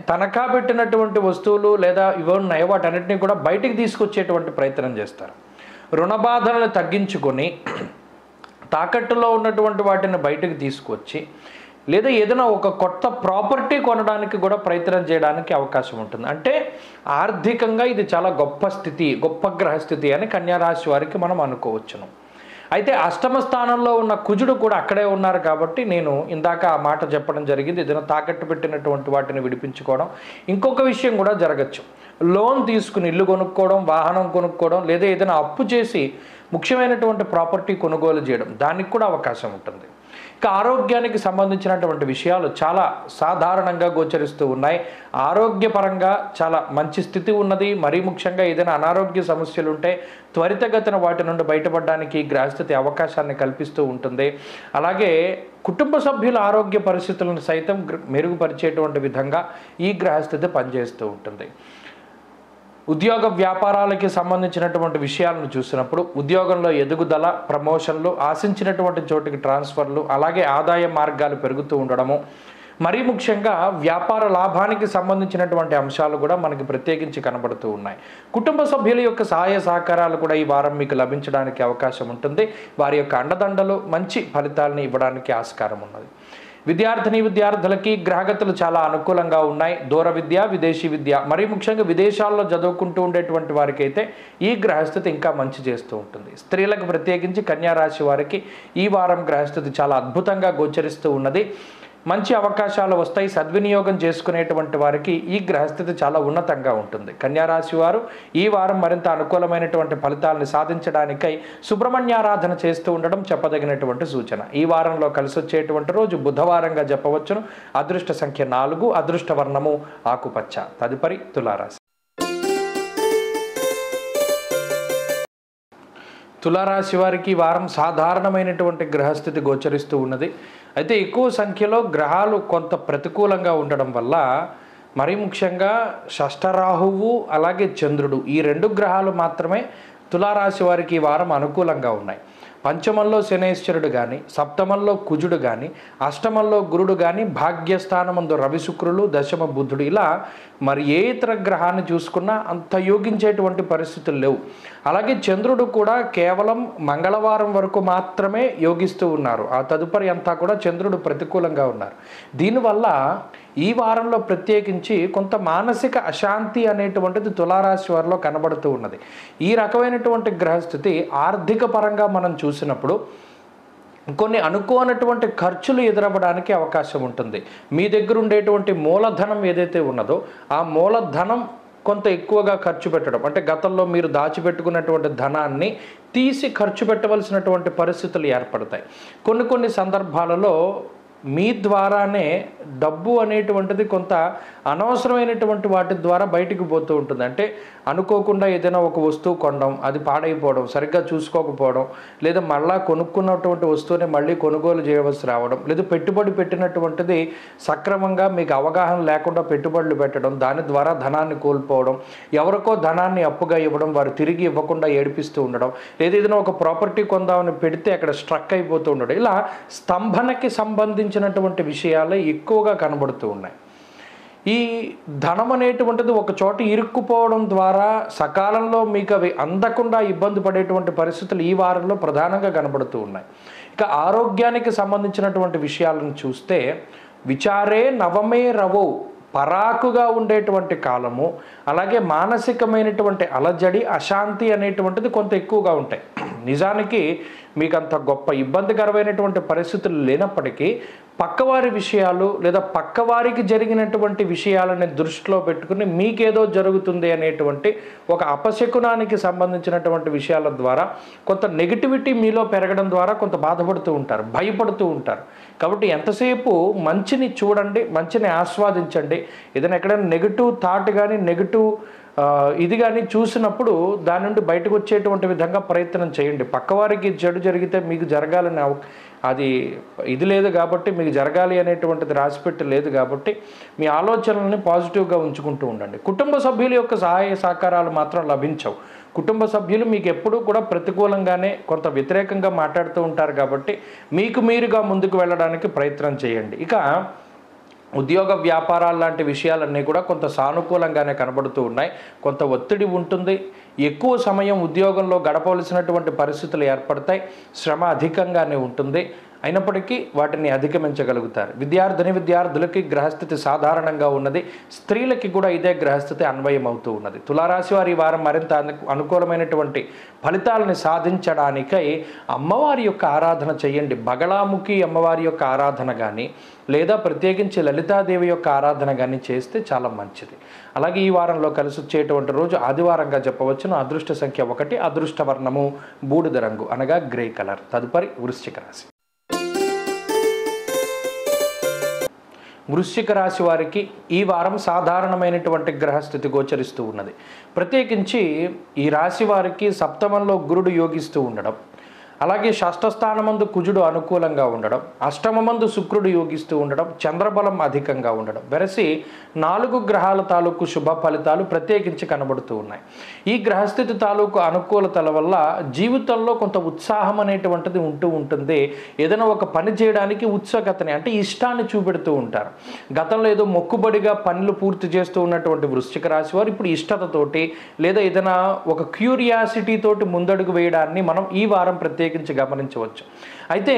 తనఖా పెట్టినటువంటి వస్తువులు లేదా ఇవి ఉన్నాయో వాటన్నిటిని కూడా బయటికి తీసుకొచ్చేటువంటి ప్రయత్నం చేస్తారు. రుణ బాధలను తగ్గించుకొని తాకట్టులో ఉన్నటువంటి వాటిని బయటకు తీసుకొచ్చి లేదా ఏదైనా ఒక కొత్త ప్రాపర్టీ కొనడానికి కూడా ప్రయత్నం చేయడానికి అవకాశం ఉంటుంది. అంటే ఆర్థికంగా ఇది చాలా గొప్ప స్థితి, గొప్ప గ్రహస్థితి అని కన్యారాశి వారికి మనం అనుకోవచ్చును. అయితే అష్టమ స్థానంలో ఉన్న కుజుడు కూడా అక్కడే ఉన్నారు కాబట్టి నేను ఇందాక ఆ మాట చెప్పడం జరిగింది. ఏదైనా తాకట్టు పెట్టినటువంటి వాటిని విడిపించుకోవడం. ఇంకొక విషయం కూడా జరగచ్చు, లోన్ తీసుకుని ఇల్లు కొనుక్కోవడం, వాహనం కొనుక్కోవడం లేదా ఏదైనా అప్పు చేసి ముఖ్యమైనటువంటి ప్రాపర్టీ కొనుగోలు చేయడం, దానికి కూడా అవకాశం ఉంటుంది. ఇక ఆరోగ్యానికి సంబంధించినటువంటి విషయాలు చాలా సాధారణంగా గోచరిస్తూ ఉన్నాయి. ఆరోగ్యపరంగా చాలా మంచి స్థితి ఉన్నది. మరీ ముఖ్యంగా ఏదైనా అనారోగ్య సమస్యలు ఉంటే త్వరితగతిన వాటి నుండి బయటపడడానికి గ్రహస్థితి అవకాశాన్ని కల్పిస్తూ ఉంటుంది. అలాగే కుటుంబ సభ్యుల ఆరోగ్య పరిస్థితులను సైతం మెరుగుపరిచేటువంటి విధంగా ఈ గ్రహస్థితి పనిచేస్తూ ఉంటుంది. ఉద్యోగ వ్యాపారాలకి సంబంధించినటువంటి విషయాలను చూసినప్పుడు ఉద్యోగంలో ఎదుగుదల, ప్రమోషన్లు, ఆశించినటువంటి చోటికి ట్రాన్స్ఫర్లు, అలాగే ఆదాయ మార్గాలు పెరుగుతూ ఉండడము, మరీ ముఖ్యంగా వ్యాపార లాభానికి సంబంధించినటువంటి అంశాలు కూడా మనకి ప్రత్యేకించి కనబడుతూ ఉన్నాయి. కుటుంబ సభ్యుల యొక్క సహాయ సహకారాలు కూడా ఈ వారం మీకు లభించడానికి అవకాశం ఉంటుంది. వారి యొక్క అండదండలు మంచి ఫలితాలను ఇవ్వడానికి ఆస్కారం ఉన్నది. విద్యార్థులకి గ్రహగతులు చాలా అనుకూలంగా ఉన్నాయి. దూర విద్య, విదేశీ విద్య, మరీ ముఖ్యంగా విదేశాల్లో చదువుకుంటూ ఉండేటువంటి వారికి అయితే ఈ గ్రహస్థితి ఇంకా మంచి చేస్తూ ఉంటుంది. స్త్రీలకు ప్రత్యేకించి కన్యారాశి వారికి ఈ వారం గ్రహస్థితి చాలా అద్భుతంగా గోచరిస్తూ ఉన్నది. మంచి అవకాశాలు వస్తాయి. సద్వినియోగం చేసుకునేటువంటి వారికి ఈ గ్రహస్థితి చాలా ఉన్నతంగా ఉంటుంది. కన్యారాశి వారు ఈ వారం మరింత అనుకూలమైనటువంటి ఫలితాలను సాధించడానికై సుబ్రహ్మణ్యారాధన చేస్తూ ఉండడం చెప్పదగినటువంటి సూచన. ఈ వారంలో కలిసి వచ్చేటువంటి రోజు బుధవారంగా చెప్పవచ్చును. అదృష్ట సంఖ్య 4, అదృష్ట వర్ణము ఆకుపచ్చ. తదుపరి తులారాశి. తులారాశి వారికి వారం సాధారణమైనటువంటి గ్రహస్థితి గోచరిస్తూ ఉన్నది. అయితే ఎక్కువ సంఖ్యలో గ్రహాలు కొంత ప్రతికూలంగా ఉండడం వల్ల మరీ ముఖ్యంగా షష్ఠరాహువు అలాగే చంద్రుడు ఈ రెండు గ్రహాలు మాత్రమే తులారాశి వారికి ఈ వారం అనుకూలంగా ఉన్నాయి. పంచమంలో శనేశ్వరుడు కానీ, సప్తమంలో కుజుడు కానీ, అష్టమంలో గురుడు కానీ, భాగ్యస్థానమందు రవి శుక్రులు, దశమ బుధుడు, ఇలా మరి ఏ ఇతర గ్రహాన్ని చూసుకున్నా అంత యోగించేటువంటి పరిస్థితులు లేవు. అలాగే చంద్రుడు కూడా కేవలం మంగళవారం వరకు మాత్రమే యోగిస్తూ ఉన్నారు. ఆ తదుపరి అంతా కూడా చంద్రుడు ప్రతికూలంగా ఉన్నారు. దీనివల్ల ఈ వారంలో ప్రత్యేకించి కొంత మానసిక అశాంతి అనేటువంటిది తులారాశి వారిలో కనబడుతూ ఉన్నది. ఈ రకమైనటువంటి గ్రహస్థితి ఆర్థిక పరంగా మనం చూసినప్పుడు కొన్ని అనుకోనటువంటి ఖర్చులు ఎదురవ్వడానికి అవకాశం ఉంటుంది. మీ దగ్గర ఉండేటువంటి మూలధనం ఏదైతే ఉన్నదో ఆ మూలధనం కొంత ఎక్కువగా ఖర్చు పెట్టడం, అంటే గతంలో మీరు దాచిపెట్టుకున్నటువంటి ధనాన్ని తీసి ఖర్చు పెట్టవలసినటువంటి పరిస్థితులు ఏర్పడతాయి. కొన్ని సందర్భాలలో మీ ద్వారానే డబ్బు అనేటువంటిది కొంత అనవసరమైనటువంటి వాటి ద్వారా బయటికి పోతూ ఉంటుంది. అంటే అనుకోకుండా ఏదైనా ఒక వస్తువు కొనడం, అది పాడైపోవడం, సరిగ్గా చూసుకోకపోవడం, లేదా మళ్ళా కొనుక్కున్నటువంటి వస్తువుని మళ్ళీ కొనుగోలు చేయవలసి రావడం, లేదా పెట్టుబడి పెట్టినటువంటిది సక్రమంగా మీకు అవగాహన లేకుండా పెట్టుబడులు పెట్టడం, దాని ద్వారా ధనాన్ని కోల్పోవడం, ఎవరికో ధనాన్ని అప్పుగా ఇవ్వడం, వారు తిరిగి ఇవ్వకుండా ఏడిపిస్తూ ఉండడం, లేదా ఏదైనా ఒక ప్రాపర్టీ కొందామని పెడితే అక్కడ స్ట్రక్ అయిపోతూ ఉండడం, ఇలా స్తంభనకి సంబంధించినటువంటి విషయాలే ఎక్కువగా కనబడుతూ ఉన్నాయి. ఈ ధనం అనేటువంటిది ఒక చోట ఇరుక్కుపోవడం ద్వారా సకాలంలో మీకు అవి అందకుండా ఇబ్బంది పడేటువంటి పరిస్థితులు ఈ వారంలో ప్రధానంగా కనబడుతూ ఉన్నాయి. ఇక ఆరోగ్యానికి సంబంధించినటువంటి విషయాలను చూస్తే విచారే నవమే రవో, పరాకుగా ఉండేటువంటి కాలము, అలాగే మానసికమైనటువంటి అలజడి, అశాంతి అనేటువంటిది కొంత ఎక్కువగా ఉంటాయి. నిజానికి మీకు అంత గొప్ప ఇబ్బందికరమైనటువంటి పరిస్థితులు లేనప్పటికీ పక్కవారి విషయాలు లేదా పక్కవారికి జరిగినటువంటి విషయాలని దృష్టిలో పెట్టుకుని మీకేదో జరుగుతుంది అనేటువంటి ఒక అపశకునానికి సంబంధించినటువంటి విషయాల ద్వారా కొంత నెగిటివిటీ మీలో పెరగడం ద్వారా కొంత బాధపడుతూ ఉంటారు, భయపడుతూ ఉంటారు. కాబట్టి ఎంతసేపు మంచిని చూడండి, మంచిని ఆస్వాదించండి. ఏదైనా ఎక్కడైనా నెగిటివ్ థాట్ కానీ నెగిటివ్ ఇది కానీ చూసినప్పుడు దాని నుండి బయటకు వచ్చేటువంటి విధంగా ప్రయత్నం చేయండి. పక్కవారికి చెడు జరిగితే మీకు జరగాలని అది ఇది లేదు కాబట్టి, మీకు జరగాలి అనేటువంటిది రాసిపెట్టి లేదు కాబట్టి మీ ఆలోచనల్ని పాజిటివ్గా ఉంచుకుంటూ ఉండండి. కుటుంబ సభ్యుల యొక్క సహాయ సహకారాలు మాత్రం లభించవు. కుటుంబ సభ్యులు మీకు ఎప్పుడూ కూడా ప్రతికూలంగానే కొంత వ్యతిరేకంగా మాట్లాడుతూ ఉంటారు కాబట్టి మీకు మీరుగా ముందుకు వెళ్ళడానికి ప్రయత్నం చేయండి. ఇక ఉద్యోగ వ్యాపారాలు లాంటి విషయాలన్నీ కూడా కొంత సానుకూలంగానే కనబడుతూ ఉన్నాయి. కొంత ఒత్తిడి ఉంటుంది, ఎక్కువ సమయం ఉద్యోగంలో గడపవలసినటువంటి పరిస్థితులు ఏర్పడతాయి, శ్రమ అధికంగానే ఉంటుంది. అయినప్పటికీ వాటిని అధిగమించగలుగుతారు. విద్యార్థులకి గ్రహస్థితి సాధారణంగా ఉన్నది, స్త్రీలకి కూడా ఇదే గ్రహస్థితి అన్వయం అవుతూ ఉన్నది. తులారాశి వారి ఈ వారం మరింత అనుకూలమైనటువంటి ఫలితాలని సాధించడానికై అమ్మవారి యొక్క ఆరాధన చేయండి. బగళాముఖి అమ్మవారి యొక్క ఆరాధన కానీ లేదా ప్రత్యేకించి లలితాదేవి యొక్క ఆరాధన కానీ చేస్తే చాలా మంచిది. అలాగే ఈ వారంలో కలిసి వచ్చేటువంటి రోజు ఆదివారంగా చెప్పవచ్చును. అదృష్ట సంఖ్య 1, అదృష్ట వర్ణము బూడిద రంగు అనగా గ్రే కలర్. తదుపరి వృశ్చిక రాశి. వృశ్చిక రాశి వారికి ఈ వారం సాధారణమైనటువంటి గ్రహస్థితి గోచరిస్తూ ఉన్నది. ప్రత్యేకించి ఈ రాశి వారికి సప్తమంలో గురుడు యోగిస్తూ ఉండడం, అలాగే షష్ఠస్థానమందు కుజుడు అనుకూలంగా ఉండడం, అష్టమమందు శుక్రుడు యోగిస్తూ ఉండడం, చంద్రబలం అధికంగా ఉండడం, వెరసి 4 గ్రహాల తాలూకు శుభ ఫలితాలు ప్రత్యేకించి కనబడుతూ ఉన్నాయి. ఈ గ్రహస్థితి తాలూకు అనుకూలతల వల్ల జీవితంలో కొంత ఉత్సాహం అనేటువంటిది ఉంటూ ఉంటుంది. ఏదైనా ఒక పని చేయడానికి ఉత్సుకతని అంటే ఇష్టాన్ని చూపెడుతూ ఉంటారు. గతంలో ఏదో మొక్కుబడిగా పనులు పూర్తి చేస్తూ ఉన్నటువంటి వృశ్చిక రాశి వారు ఇప్పుడు ఇష్టతతోటి లేదా ఏదైనా ఒక క్యూరియాసిటీ తోటి ముందడుగు వేయడాన్ని మనం ఈ వారం ప్రత్యేకించి గమనించవచ్చు. అయితే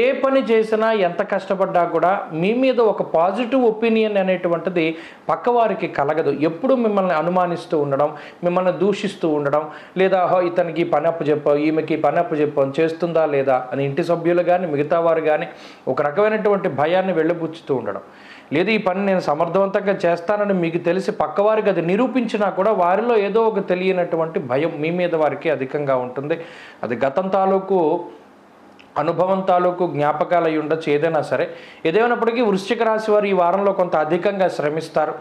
ఏ పని చేసినా ఎంత కష్టపడ్డా కూడా మీ మీద ఒక పాజిటివ్ ఒపీనియన్ అనేటువంటిది పక్కవారికి కలగదు. ఎప్పుడు మిమ్మల్ని అనుమానిస్తూ ఉండడం, మిమ్మల్ని దూషిస్తూ ఉండడం, లేదా ఇతనికి పని అప్పు చెప్పావు, ఈమెకి పని అప్పు చెప్పావు, చేస్తుందా లేదా అని ఇంటి సభ్యులు కానీ మిగతా వారు కానీ ఒక రకమైనటువంటి భయాన్ని వెళ్ళబుచ్చుతూ ఉండడం, లేదు ఈ పని నేను సమర్థవంతంగా చేస్తానని మీకు తెలిసి పక్కవారికి అది నిరూపించినా కూడా వారిలో ఏదో ఒక తెలియనటువంటి భయం మీ మీద వారికి అధికంగా ఉంటుంది. అది గతం తాలూకు అనుభవం తాలూకు జ్ఞాపకాలు అయి ఉండొచ్చు. ఏదైనా సరే ఏదేమైనప్పటికీ వృశ్చిక రాశి వారు ఈ వారంలో కొంత అధికంగా శ్రమిస్తారు.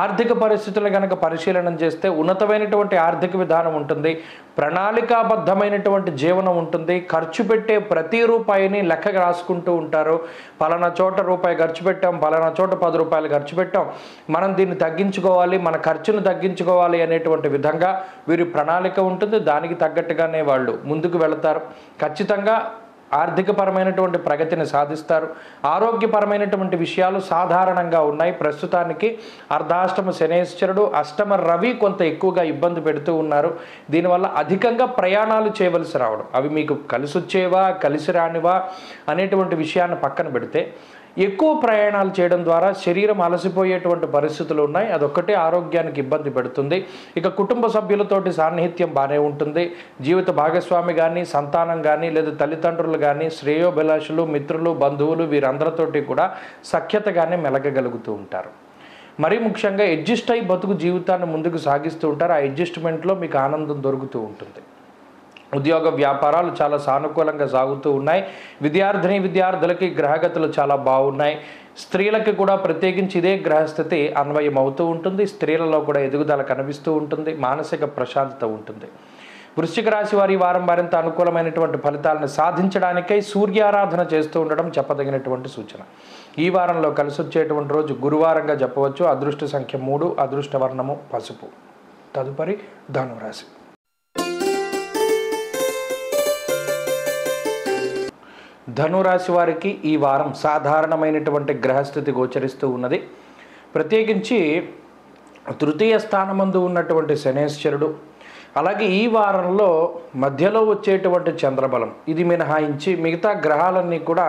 ఆర్థిక పరిస్థితులు కనుక పరిశీలన చేస్తే ఉన్నతమైనటువంటి ఆర్థిక విధానం ఉంటుంది, ప్రణాళికాబద్ధమైనటువంటి జీవనం ఉంటుంది. ఖర్చు పెట్టే ప్రతి రూపాయిని లెక్కగా రాసుకుంటూ ఉంటారు. పలానా చోట రూపాయి ఖర్చు పెట్టాం, పలానా చోట 10 రూపాయలు ఖర్చు పెట్టాం, మనం దీన్ని తగ్గించుకోవాలి, మన ఖర్చును తగ్గించుకోవాలి అనేటువంటి విధంగా వీరి ప్రణాళిక ఉంటుంది. దానికి తగ్గట్టుగానే వాళ్ళు ముందుకు వెళతారు. ఖచ్చితంగా ఆర్థికపరమైనటువంటి ప్రగతిని సాధిస్తారు. ఆరోగ్యపరమైనటువంటి విషయాలు సాధారణంగా ఉన్నాయి. ప్రస్తుతానికి అర్ధాష్టమ శనేశ్వరుడు, అష్టమ రవి కొంత ఎక్కువగా ఇబ్బంది పెడుతూ ఉన్నారు. దీనివల్ల అధికంగా ప్రయాణాలు చేయవలసి రావడం, అవి మీకు కలిసి వచ్చేవా కలిసి రానివా అనేటువంటి విషయాన్ని పక్కన పెడితే ఎక్కువ ప్రయాణాలు చేయడం ద్వారా శరీరం అలసిపోయేటువంటి పరిస్థితులు ఉన్నాయి. అదొక్కటే ఆరోగ్యానికి ఇబ్బంది పెడుతుంది. ఇక కుటుంబ సభ్యులతోటి సాన్నిహిత్యం బాగానే ఉంటుంది. జీవిత భాగస్వామి కానీ సంతానం కానీ లేదా తల్లిదండ్రులు కానీ శ్రేయోభిలాషులు మిత్రులు బంధువులు వీరందరితోటి కూడా సఖ్యతగానే మెలగగలుగుతూ ఉంటారు. మరీ ముఖ్యంగా అడ్జస్ట్ అయి బతుకు జీవితాన్ని ముందుకు సాగిస్తూ ఉంటారు. ఆ అడ్జస్ట్మెంట్లో మీకు ఆనందం దొరుకుతూ ఉంటుంది. ఉద్యోగ వ్యాపారాలు చాలా సానుకూలంగా సాగుతూ ఉన్నాయి. విద్యార్థులకి గ్రహగతులు చాలా బాగున్నాయి. స్త్రీలకి కూడా ప్రత్యేకించి ఇదే గ్రహస్థితి అన్వయం అవుతూ ఉంటుంది. స్త్రీలలో కూడా ఎదుగుదల కనిపిస్తూ ఉంటుంది. మానసిక ప్రశాంతత ఉంటుంది. వృశ్చిక రాశి వారి వారం మరింత అనుకూలమైనటువంటి ఫలితాలను సాధించడానికై సూర్యారాధన చేస్తూ ఉండడం చెప్పదగినటువంటి సూచన. ఈ వారంలో కలిసి వచ్చేటువంటి రోజు గురువారంగా చెప్పవచ్చు. అదృష్ట సంఖ్య 3, అదృష్ట వర్ణము పసుపు. తదుపరి ధనురాశి. ధనురాశి వారికి ఈ వారం సాధారణమైనటువంటి గ్రహస్థితి గోచరిస్తూ ఉన్నది. ప్రత్యేకించి తృతీయ స్థానమందు ఉన్నటువంటి శనేశ్వరుడు, అలాగే ఈ వారంలో మధ్యలో వచ్చేటువంటి చంద్రబలం ఇది మినహాయించి మిగతా గ్రహాలన్నీ కూడా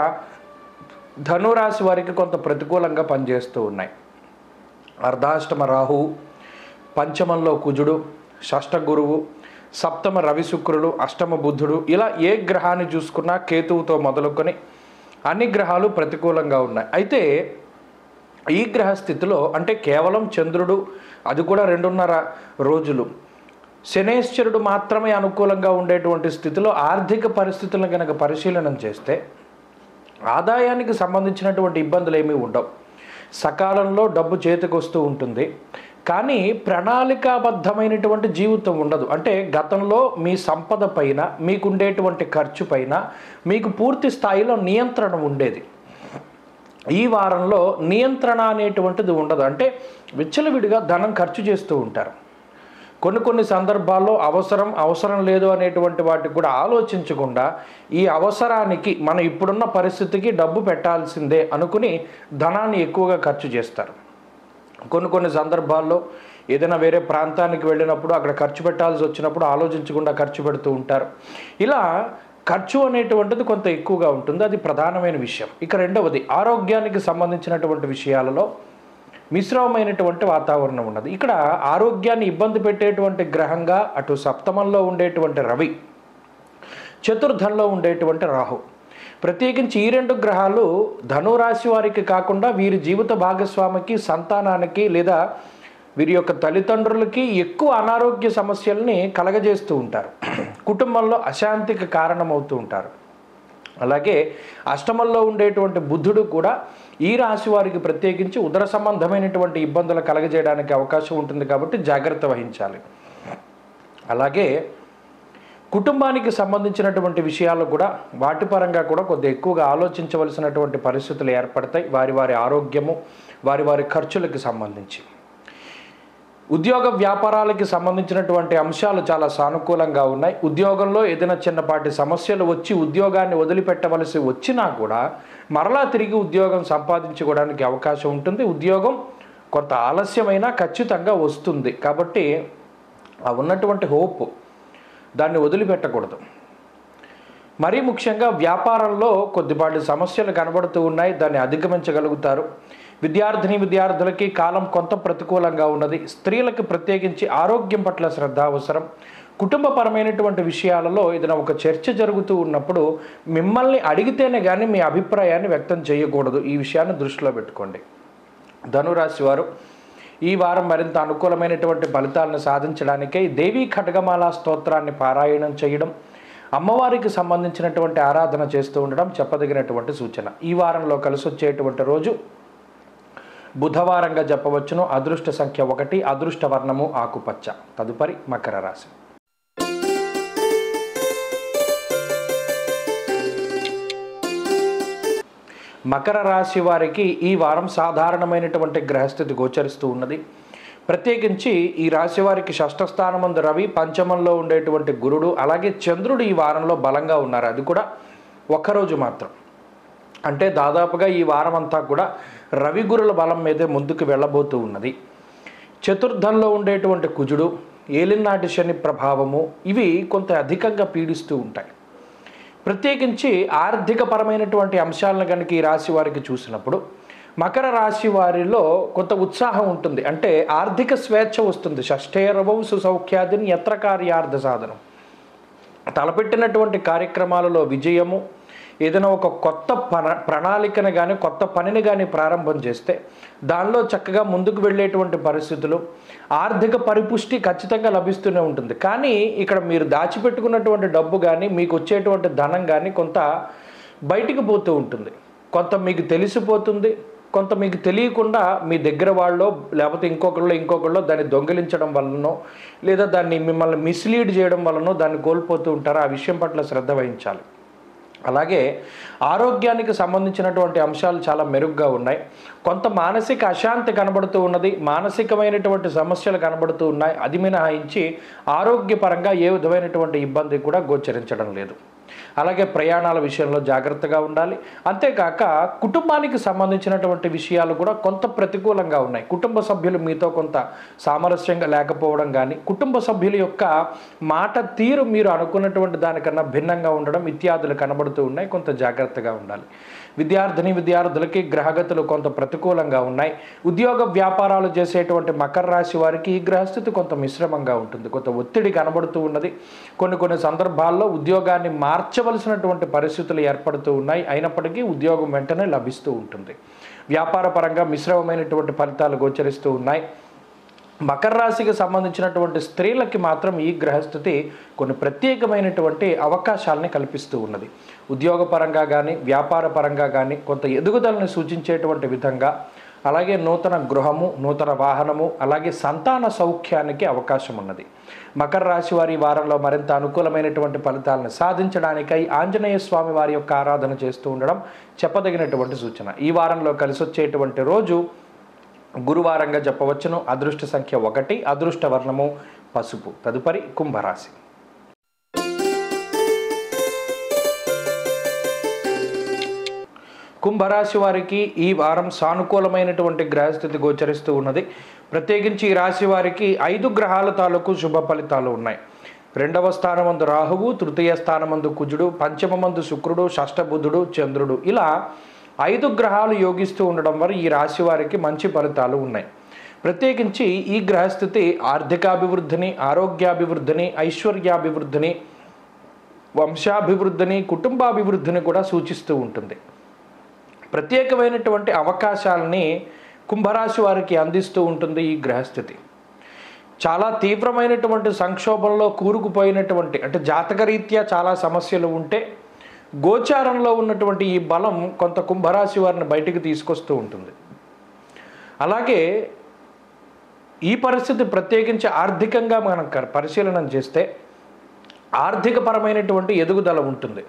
ధనురాశి వారికి కొంత ప్రతికూలంగా పనిచేస్తూ ఉన్నాయి. అర్ధాష్టమ రాహువు, పంచమంలో కుజుడు, షష్ఠ గురువు, సప్తమ రవి శుక్రుడు, అష్టమ బుద్ధుడు, ఇలా ఏ గ్రహాన్ని చూసుకున్నా కేతువుతో మొదలుకొని అన్ని గ్రహాలు ప్రతికూలంగా ఉన్నాయి. అయితే ఈ గ్రహ స్థితిలో అంటే కేవలం చంద్రుడు, అది కూడా 2.5 రోజులు, శనేశ్వరుడు మాత్రమే అనుకూలంగా ఉండేటువంటి స్థితిలో ఆర్థిక పరిస్థితులను కనుక పరిశీలన చేస్తే ఆదాయానికి సంబంధించినటువంటి ఇబ్బందులు ఏమీ ఉండవు. సకాలంలో డబ్బు చేతికి వస్తూ ఉంటుంది. కానీ ప్రణాళికాబద్ధమైనటువంటి జీవితం ఉండదు. అంటే గతంలో మీ సంపద పైన, మీకుండేటువంటి ఖర్చు పైన మీకు పూర్తి స్థాయిలో నియంత్రణ ఉండేది. ఈ వారంలో నియంత్రణ అనేటువంటిది ఉండదు. అంటే విచ్చలవిడిగా ధనం ఖర్చు చేస్తూ ఉంటారు. కొన్ని సందర్భాల్లో అవసరం లేదు అనేటువంటి వాటికి కూడా ఆలోచించకుండా ఈ అవసరానికి, మన ఇప్పుడున్న పరిస్థితికి డబ్బు పెట్టాల్సిందే అనుకుని ధనాన్ని ఎక్కువగా ఖర్చు చేస్తారు. కొన్ని సందర్భాల్లో ఏదైనా వేరే ప్రాంతానికి వెళ్ళినప్పుడు అక్కడ ఖర్చు పెట్టాల్సి వచ్చినప్పుడు ఆలోచించకుండా ఖర్చు పెడుతూ ఉంటారు. ఇలా ఖర్చు అనేటువంటిది కొంత ఎక్కువగా ఉంటుంది. అది ప్రధానమైన విషయం. ఇక రెండవది, ఆరోగ్యానికి సంబంధించినటువంటి విషయాలలో మిశ్రమమైనటువంటి వాతావరణం ఉన్నది. ఇక్కడ ఆరోగ్యాన్ని ఇబ్బంది పెట్టేటువంటి గ్రహంగా అటు సప్తమంలో ఉండేటువంటి రవి, చతుర్థంలో ఉండేటువంటి రాహు, ప్రత్యేకించి ఈ 2 గ్రహాలు ధనురాశి వారికి కాకుండా వీరి జీవిత భాగస్వామికి, సంతానానికి లేదా వీరి యొక్క తల్లిదండ్రులకి ఎక్కువ అనారోగ్య సమస్యల్ని కలగజేస్తూ ఉంటారు. కుటుంబంలో అశాంతికి కారణమవుతూ ఉంటారు. అలాగే అష్టమంలో ఉండేటువంటి బుధుడు కూడా ఈ రాశి వారికి ప్రత్యేకించి ఉదర సంబంధమైనటువంటి ఇబ్బందులు కలగజేయడానికి అవకాశం ఉంటుంది. కాబట్టి జాగ్రత్త వహించాలి. అలాగే కుటుంబానికి సంబంధించినటువంటి విషయాలు కూడా వాటి పరంగా కూడా కొద్దిగా ఎక్కువగా ఆలోచించవలసినటువంటి పరిస్థితులు ఏర్పడతాయి. వారి ఆరోగ్యము, వారి ఖర్చులకు సంబంధించి. ఉద్యోగ వ్యాపారాలకి సంబంధించినటువంటి అంశాలు చాలా సానుకూలంగా ఉన్నాయి. ఉద్యోగంలో ఏదైనా చిన్నపాటి సమస్యలు వచ్చి ఉద్యోగాన్ని వదిలిపెట్టవలసి వచ్చినా కూడా మరలా తిరిగి ఉద్యోగం సంపాదించుకోవడానికి అవకాశం ఉంటుంది. ఉద్యోగం కొంత ఆలస్యమైనా ఖచ్చితంగా వస్తుంది. కాబట్టి ఆ ఉన్నటువంటి హోప్ దాన్ని వదిలిపెట్టకూడదు. మరీ ముఖ్యంగా వ్యాపారంలో కొద్దిపాటి సమస్యలు కనబడుతూ ఉన్నాయి. దాన్ని అధిగమించగలుగుతారు. విద్యార్థులకి కాలం కొంత ప్రతికూలంగా ఉన్నది. స్త్రీలకు ప్రత్యేకించి ఆరోగ్యం పట్ల శ్రద్ధ అవసరం. కుటుంబపరమైనటువంటి విషయాలలో ఏదైనా ఒక చర్చ జరుగుతూ ఉన్నప్పుడు మిమ్మల్ని అడిగితేనే కానీ మీ అభిప్రాయాన్ని వ్యక్తం చేయకూడదు. ఈ విషయాన్ని దృష్టిలో పెట్టుకోండి. ధనురాశి వారు ఈ వారం మరింత అనుకూలమైనటువంటి ఫలితాలను సాధించడానికై దేవీ ఖడ్గమాల స్తోత్రాన్ని పారాయణం చేయడం, అమ్మవారికి సంబంధించినటువంటి ఆరాధన చేస్తూ ఉండడం చెప్పదగినటువంటి సూచన. ఈ వారంలో కలిసి వచ్చేటువంటి రోజు బుధవారంగా చెప్పవచ్చును. అదృష్ట సంఖ్య 1, అదృష్ట వర్ణము ఆకుపచ్చ. తదుపరి మకర రాశి. మకర రాశి వారికి ఈ వారం సాధారణమైనటువంటి గ్రహస్థితి గోచరిస్తూ ఉన్నది. ప్రత్యేకించి ఈ రాశి వారికి షష్ఠ స్థానమందు రవి, పంచమంలో ఉండేటువంటి గురుడు, అలాగే చంద్రుడు ఈ వారంలో బలంగా ఉన్నారు. అది కూడా ఒక్కరోజు మాత్రం. అంటే దాదాపుగా ఈ వారం అంతా కూడా రవి గురుల బలం మీదే ముందుకు వెళ్ళబోతూ ఉన్నది. చతుర్థంలో ఉండేటువంటి కుజుడు, ఏలినాటి శని ప్రభావము ఇవి కొంత అధికంగా పీడిస్తూ ఉంటాయి. ప్రత్యేకించి ఆర్థికపరమైనటువంటి అంశాలను కనుక ఈ రాశి వారికి చూసినప్పుడు మకర రాశి వారిలో కొంత ఉత్సాహం ఉంటుంది. అంటే ఆర్థిక స్వేచ్ఛ వస్తుంది. షష్ఠేరవౌ సుసౌఖ్యాదిని యత్ర కార్యార్థ సాధనం. తలపెట్టినటువంటి కార్యక్రమాలలో విజయము, ఏదైనా ఒక కొత్త ప్రణాళికను కానీ కొత్త పనిని కానీ ప్రారంభం చేస్తే దానిలో చక్కగా ముందుకు వెళ్ళేటువంటి పరిస్థితులు, ఆర్థిక పరిపుష్టి ఖచ్చితంగా లభిస్తూనే ఉంటుంది. కానీ ఇక్కడ మీరు దాచిపెట్టుకున్నటువంటి డబ్బు కానీ మీకు వచ్చేటువంటి ధనం కానీ కొంత బయటికి పోతూ ఉంటుంది. కొంత మీకు తెలిసిపోతుంది, కొంత మీకు తెలియకుండా మీ దగ్గర వాళ్ళో లేకపోతే ఇంకొకళ్ళు దాన్ని దొంగిలించడం వలనో లేదా దాన్ని మిమ్మల్ని మిస్లీడ్ చేయడం వలనో దాన్ని కోల్పోతూ ఉంటారు. ఆ విషయం పట్ల శ్రద్ధ వహించాలి. అలాగే ఆరోగ్యానికి సంబంధించినటువంటి అంశాలు చాలా మెరుగ్గా ఉన్నాయి. కొంత మానసిక అశాంతి కనబడుతూ ఉన్నది, మానసికమైనటువంటి సమస్యలు కనబడుతూ ఉన్నాయి. అది మినహాయించి ఆరోగ్యపరంగా ఏ విధమైనటువంటి ఇబ్బంది కూడా గోచరించడం లేదు. అలాగే ప్రయాణాల విషయంలో జాగ్రత్తగా ఉండాలి. అంతేకాక కుటుంబానికి సంబంధించినటువంటి విషయాలు కూడా కొంత ప్రతికూలంగా ఉన్నాయి. కుటుంబ సభ్యులు మీతో కొంత సామరస్యంగా లేకపోవడం కానీ, కుటుంబ సభ్యుల యొక్క మాట తీరు మీరు అనుకున్నటువంటి దానికన్నా భిన్నంగా ఉండడం ఇత్యాదులు కనబడుతూ ఉన్నాయి. కొంత జాగ్రత్తగా ఉండాలి. విద్యార్థులకి గ్రహగతులు కొంత ప్రతికూలంగా ఉన్నాయి. ఉద్యోగ వ్యాపారాలు చేసేటువంటి మకర రాశి వారికి ఈ గ్రహస్థితి కొంత మిశ్రమంగా ఉంటుంది. కొంత ఒత్తిడి కనబడుతూ ఉన్నది. కొన్ని సందర్భాల్లో ఉద్యోగాన్ని మార్చవలసినటువంటి పరిస్థితులు ఏర్పడుతూ ఉన్నాయి. అయినప్పటికీ ఉద్యోగం వెంటనే లభిస్తూ ఉంటుంది. వ్యాపార పరంగా మిశ్రమమైనటువంటి ఫలితాలు గోచరిస్తూ ఉన్నాయి. మకర రాశికి సంబంధించినటువంటి స్త్రీలకి మాత్రం ఈ గ్రహస్థితి కొన్ని ప్రత్యేకమైనటువంటి అవకాశాలని కల్పిస్తూ ఉన్నది. ఉద్యోగపరంగా కానీ వ్యాపార పరంగా కానీ కొంత ఎదుగుదలని సూచించేటువంటి విధంగా, అలాగే నూతన గృహము, నూతన వాహనము, అలాగే సంతాన సౌఖ్యానికి అవకాశం ఉన్నది. మకర రాశి వారి వారంలో మరింత అనుకూలమైనటువంటి ఫలితాలను సాధించడానికై ఆంజనేయ స్వామి వారి యొక్క ఆరాధన చేస్తూ ఉండడం చెప్పదగినటువంటి సూచన. ఈ వారంలో కలిసి వచ్చేటువంటి రోజు గురువారంగా చెప్పవచ్చును. అదృష్ట సంఖ్య 1, అదృష్ట వర్ణము పసుపు. తదుపరి కుంభరాశి. కుంభరాశి వారికి ఈ వారం సానుకూలమైనటువంటి గ్రహస్థితి గోచరిస్తూ ఉన్నది. ప్రత్యేకించి ఈ రాశి వారికి 5 గ్రహాల తాలూకు శుభ ఫలితాలు ఉన్నాయి. 2వ స్థానమందు రాహువు, 3వ స్థానమందు కుజుడు, 5వ శుక్రుడు, 6వ బుధుడు, చంద్రుడు, ఇలా 5 గ్రహాలు యోగిస్తూ ఉండడం వల్ల ఈ రాశి వారికి మంచి ఫలితాలు ఉన్నాయి. ప్రత్యేకించి ఈ గ్రహస్థితి ఆర్థికాభివృద్ధిని, ఆరోగ్యాభివృద్ధిని, ఐశ్వర్యాభివృద్ధిని, వంశాభివృద్ధిని, కుటుంబాభివృద్ధిని కూడా సూచిస్తూ ఉంటుంది. ప్రత్యేకమైనటువంటి అవకాశాలని కుంభరాశి వారికి అందిస్తూ ఉంటుంది ఈ గ్రహస్థితి. చాలా తీవ్రమైనటువంటి సంక్షోభంలో కూరుకుపోయినటువంటి, అంటే జాతకరీత్యా చాలా సమస్యలు ఉంటే గోచారంలో ఉన్నటువంటి ఈ బలం కొంత కుంభరాశి వారిని బయటికి తీసుకొస్తూ ఉంటుంది. అలాగే ఈ పరిస్థితి ప్రత్యేకించి ఆర్థికంగా మనం పరిశీలన చేస్తే ఆర్థికపరమైనటువంటి ఎదుగుదల ఉంటుంది.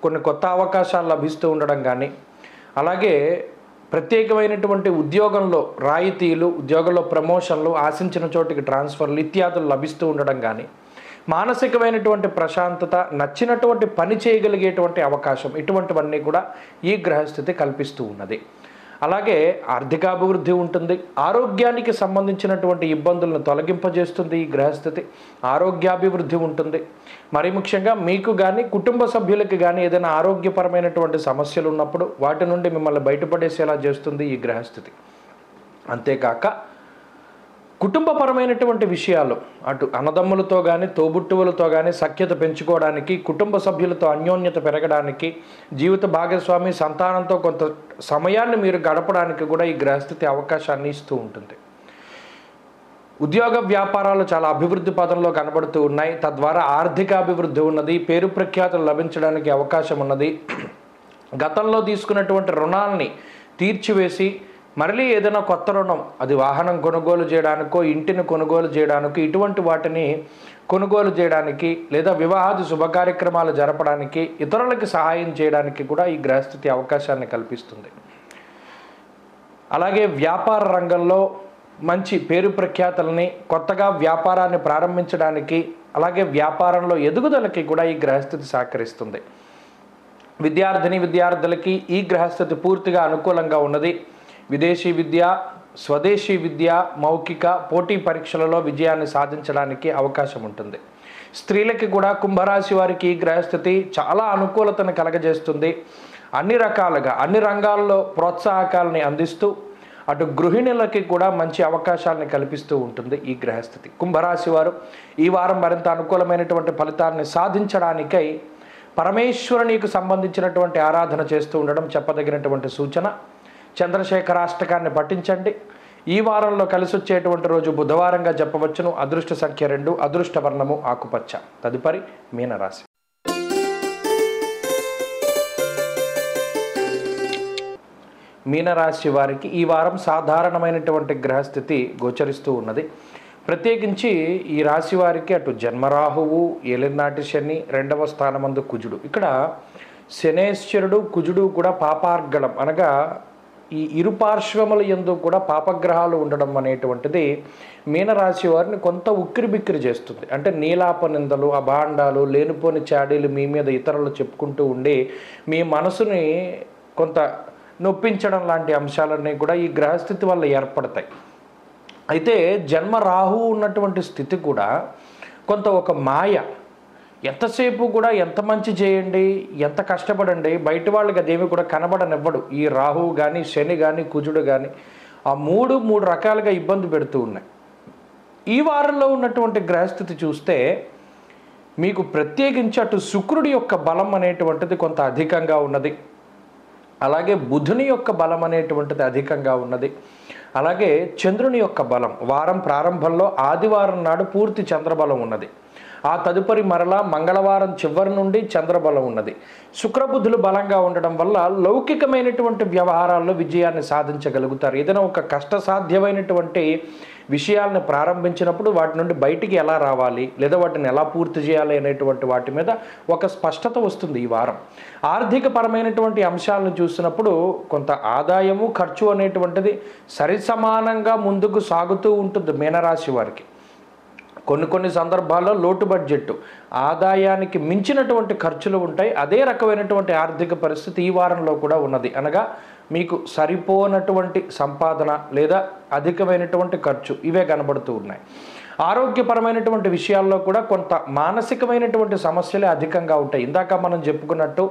కొన్ని కొత్త అవకాశాలు లభిస్తూ ఉండడం కానీ, అలాగే ప్రత్యేకమైనటువంటి ఉద్యోగంలో రాయితీలు, ఉద్యోగంలో ప్రమోషన్లు, ఆశించిన చోటికి ట్రాన్స్ఫర్లు ఇత్యాదులు లభిస్తూ ఉండడం కానీ, మానసికమైనటువంటి ప్రశాంతత, నచ్చినటువంటి పని చేయగలిగేటువంటి అవకాశం, ఇటువంటివన్నీ కూడా ఈ గ్రహస్థితి కల్పిస్తూ ఉన్నది. అలాగే ఆర్థికాభివృద్ధి ఉంటుంది. ఆరోగ్యానికి సంబంధించినటువంటి ఇబ్బందులను తొలగింపజేస్తుంది ఈ గ్రహస్థితి. ఆరోగ్యాభివృద్ధి ఉంటుంది. మరి ముఖ్యంగా మీకు కానీ కుటుంబ సభ్యులకి కానీ ఏదైనా ఆరోగ్యపరమైనటువంటి సమస్యలు ఉన్నప్పుడు వాటి నుండి మిమ్మల్ని బయటపడేసేలా చేస్తుంది ఈ గ్రహస్థితి. అంతేకాక కుటుంబపరమైనటువంటి విషయాలు, అటు అన్నదమ్ములతో కానీ తోబుట్టువులతో కానీ సఖ్యత పెంచుకోవడానికి, కుటుంబ సభ్యులతో అన్యోన్యత పెరగడానికి, జీవిత భాగస్వామి సంతానంతో కొంత సమయాన్ని మీరు గడపడానికి కూడా ఈ గ్రహస్థితి అవకాశాన్ని ఇస్తూ ఉంటుంది. ఉద్యోగ వ్యాపారాలు చాలా అభివృద్ధి పదంలో కనబడుతూ ఉన్నాయి. తద్వారా ఆర్థిక అభివృద్ధి ఉన్నది. పేరు ప్రఖ్యాతులు లభించడానికి అవకాశం ఉన్నది. గతంలో తీసుకున్నటువంటి రుణాలని తీర్చివేసి మరలి ఏదైనా కొత్త రుణం, అది వాహనం కొనుగోలు చేయడానికో, ఇంటిని కొనుగోలు చేయడానికో, ఇటువంటి వాటిని కొనుగోలు చేయడానికి, లేదా వివాహాది శుభకార్యక్రమాలు జరపడానికి, ఇతరులకి సహాయం చేయడానికి కూడా ఈ గ్రహస్థితి అవకాశాన్ని కల్పిస్తుంది. అలాగే వ్యాపార రంగంలో మంచి పేరు ప్రఖ్యాతులని, కొత్తగా వ్యాపారాన్ని ప్రారంభించడానికి, అలాగే వ్యాపారంలో ఎదుగుదలకి కూడా ఈ గ్రహస్థితి సహకరిస్తుంది. విద్యార్థులకి ఈ గ్రహస్థితి పూర్తిగా అనుకూలంగా ఉన్నది. విదేశీ విద్య, స్వదేశీ విద్య, మౌఖిక పోటీ పరీక్షలలో విజయాన్ని సాధించడానికి అవకాశం ఉంటుంది. స్త్రీలకి కూడా కుంభరాశి వారికి ఈ గ్రహస్థితి చాలా అనుకూలతను కలగజేస్తుంది. అన్ని రకాలుగా అన్ని రంగాల్లో ప్రోత్సాహకాలని అందిస్తూ అటు గృహిణులకి కూడా మంచి అవకాశాలను కల్పిస్తూ ఉంటుంది ఈ గ్రహస్థితి. కుంభరాశి వారు ఈ వారం మరింత అనుకూలమైనటువంటి ఫలితాన్ని సాధించడానికై పరమేశ్వరునికి సంబంధించినటువంటి ఆరాధన చేస్తూ ఉండడం చెప్పదగినటువంటి సూచన. చంద్రశేఖరాష్టకాన్ని పఠించండి. ఈ వారంలో కలిసి వచ్చేటువంటి రోజు బుధవారంగా చెప్పవచ్చును. అదృష్ట సంఖ్య 2, అదృష్ట వర్ణము ఆకుపచ్చ. తదుపరి మీనరాశి. మీనరాశి వారికి ఈ వారం సాధారణమైనటువంటి గ్రహస్థితి గోచరిస్తూ ఉన్నది. ప్రత్యేకించి ఈ రాశి వారికి అటు జన్మరాహువు, ఏలినాటి శని, 2వ స్థానమందు కుజుడు. ఇక్కడ శనేశ్వరుడు, కుజుడు కూడా పాపార్గళం, అనగా ఈ ఇరుపార్శ్వముల యందు కూడా పాపగ్రహాలు ఉండడం అనేటువంటిది మీనరాశి వారిని కొంత ఉక్కిరిబిక్కిరి చేస్తుంది. అంటే నీలాప నిందలు, అభాండాలు, లేనిపోని చాడీలు మీ మీద ఇతరులు చెప్పుకుంటూ ఉండి మీ మనసుని కొంత నొప్పించడం లాంటి అంశాలన్నీ కూడా ఈ గ్రహస్థితి వల్ల ఏర్పడతాయి. అయితే జన్మ రాహు ఉన్నటువంటి స్థితి కూడా కొంత ఒక మాయ, ఎంతసేపు కూడా ఎంత మంచి చేయండి, ఎంత కష్టపడండి, బయట వాళ్ళకి అదేమి కూడా కనబడనివ్వడు. ఈ రాహువు కానీ, శని కానీ, కుజుడు కానీ, ఆ మూడు రకాలుగా ఇబ్బంది పెడుతూ ఉన్నాయి. ఈ వారంలో ఉన్నటువంటి గ్రహస్థితి చూస్తే మీకు ప్రత్యేకించి అటు శుక్రుడి యొక్క బలం అనేటువంటిది కొంత అధికంగా ఉన్నది, అలాగే బుధుని యొక్క బలం అనేటువంటిది అధికంగా ఉన్నది, అలాగే చంద్రుని యొక్క బలం వారం ప్రారంభంలో ఆదివారం నాడు పూర్తి చంద్రబలం ఉన్నది. ఆ తదుపరి మరలా మంగళవారం చివరి నుండి చంద్రబలం ఉన్నది. శుక్రబుధులు బలంగా ఉండడం వల్ల లౌకికమైనటువంటి వ్యవహారాల్లో విజయాన్ని సాధించగలుగుతారు. ఏదైనా ఒక కష్టసాధ్యమైనటువంటి విషయాలను ప్రారంభించినప్పుడు వాటి నుండి బయటికి ఎలా రావాలి, లేదా వాటిని ఎలా పూర్తి చేయాలి అనేటువంటి వాటి మీద ఒక స్పష్టత వస్తుంది ఈ వారం. ఆర్థిక పరమైనటువంటి అంశాలను చూసినప్పుడు కొంత ఆదాయము ఖర్చు అనేటువంటిది సరిసమానంగా ముందుకు సాగుతూ ఉంటుంది మీనరాశి వారికి. కొన్ని సందర్భాల్లో లోటు బడ్జెట్, ఆదాయానికి మించినటువంటి ఖర్చులు ఉంటాయి. అదే రకమైనటువంటి ఆర్థిక పరిస్థితి ఈ వారంలో కూడా ఉన్నది. అనగా మీకు సరిపోనటువంటి సంపాదన లేదా అధికమైనటువంటి ఖర్చు ఇవే కనబడుతూ ఉన్నాయి. ఆరోగ్యపరమైనటువంటి విషయాల్లో కూడా కొంత మానసికమైనటువంటి సమస్యలే అధికంగా ఉంటాయి. ఇందాక మనం చెప్పుకున్నట్టు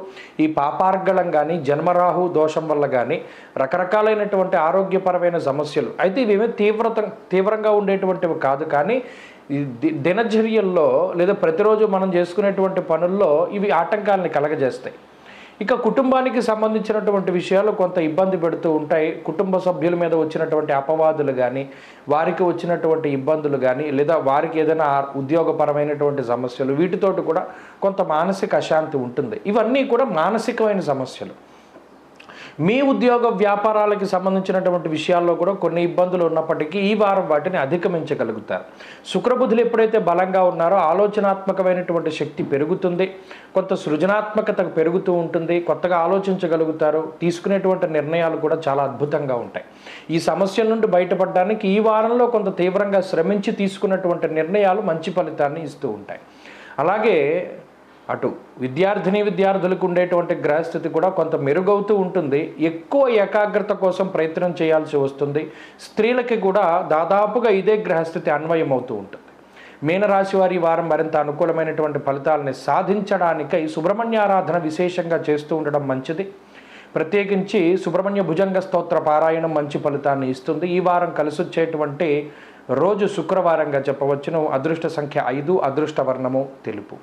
ఈ పాపార్గళం కానీ, జన్మరాహు దోషం వల్ల కానీ రకరకాలైనటువంటి ఆరోగ్యపరమైన సమస్యలు అయితే ఇవేమీ తీవ్రంగా ఉండేటువంటివి కాదు. కానీ దినచర్యల్లో లేదా ప్రతిరోజు మనం చేసుకునేటువంటి పనుల్లో ఇవి ఆటంకాలని కలగజేస్తాయి. ఇక కుటుంబానికి సంబంధించినటువంటి విషయాలు కొంత ఇబ్బంది పెడుతూ ఉంటాయి. కుటుంబ సభ్యుల మీద వచ్చినటువంటి అపవాదులు కానీ, వారికి వచ్చినటువంటి ఇబ్బందులు కానీ, లేదా వారికి ఏదైనా ఉద్యోగపరమైనటువంటి సమస్యలు, వీటితోటి కూడా కొంత మానసిక అశాంతి ఉంటుంది. ఇవన్నీ కూడా మానసికమైన సమస్యలు. మీ ఉద్యోగ వ్యాపారాలకు సంబంధించినటువంటి విషయాల్లో కూడా కొన్ని ఇబ్బందులు ఉన్నప్పటికీ ఈ వారం వాటిని అధిగమించగలుగుతారు. శుక్రబుధులు ఎప్పుడైతే బలంగా ఉన్నారో ఆలోచనాత్మకమైనటువంటి శక్తి పెరుగుతుంది, కొంత సృజనాత్మకత పెరుగుతూ ఉంటుంది, కొత్తగా ఆలోచించగలుగుతారు, తీసుకునేటువంటి నిర్ణయాలు కూడా చాలా అద్భుతంగా ఉంటాయి. ఈ సమస్యల నుండి బయటపడడానికి ఈ వారంలో కొంత తీవ్రంగా శ్రమించి తీసుకున్నటువంటి నిర్ణయాలు మంచి ఫలితాన్ని ఇస్తూ ఉంటాయి. అలాగే అటు విద్యార్థులకు ఉండేటువంటి గ్రహస్థితి కూడా కొంత మెరుగవుతూ ఉంటుంది. ఎక్కువ ఏకాగ్రత కోసం ప్రయత్నం చేయాల్సి వస్తుంది. స్త్రీలకి కూడా దాదాపుగా ఇదే గ్రహస్థితి అన్వయం అవుతూ ఉంటుంది. మీనరాశి వారి వారం మరింత అనుకూలమైనటువంటి ఫలితాలని సాధించడానికై సుబ్రహ్మణ్యారాధన విశేషంగా చేస్తూ ఉండడం మంచిది. ప్రత్యేకించి సుబ్రహ్మణ్య భుజంగ స్తోత్ర పారాయణం మంచి ఫలితాన్ని ఇస్తుంది. ఈ వారం కలిసొచ్చేటువంటి రోజు శుక్రవారంగా చెప్పవచ్చును. అదృష్ట సంఖ్య 5, అదృష్ట వర్ణము తెలుపు.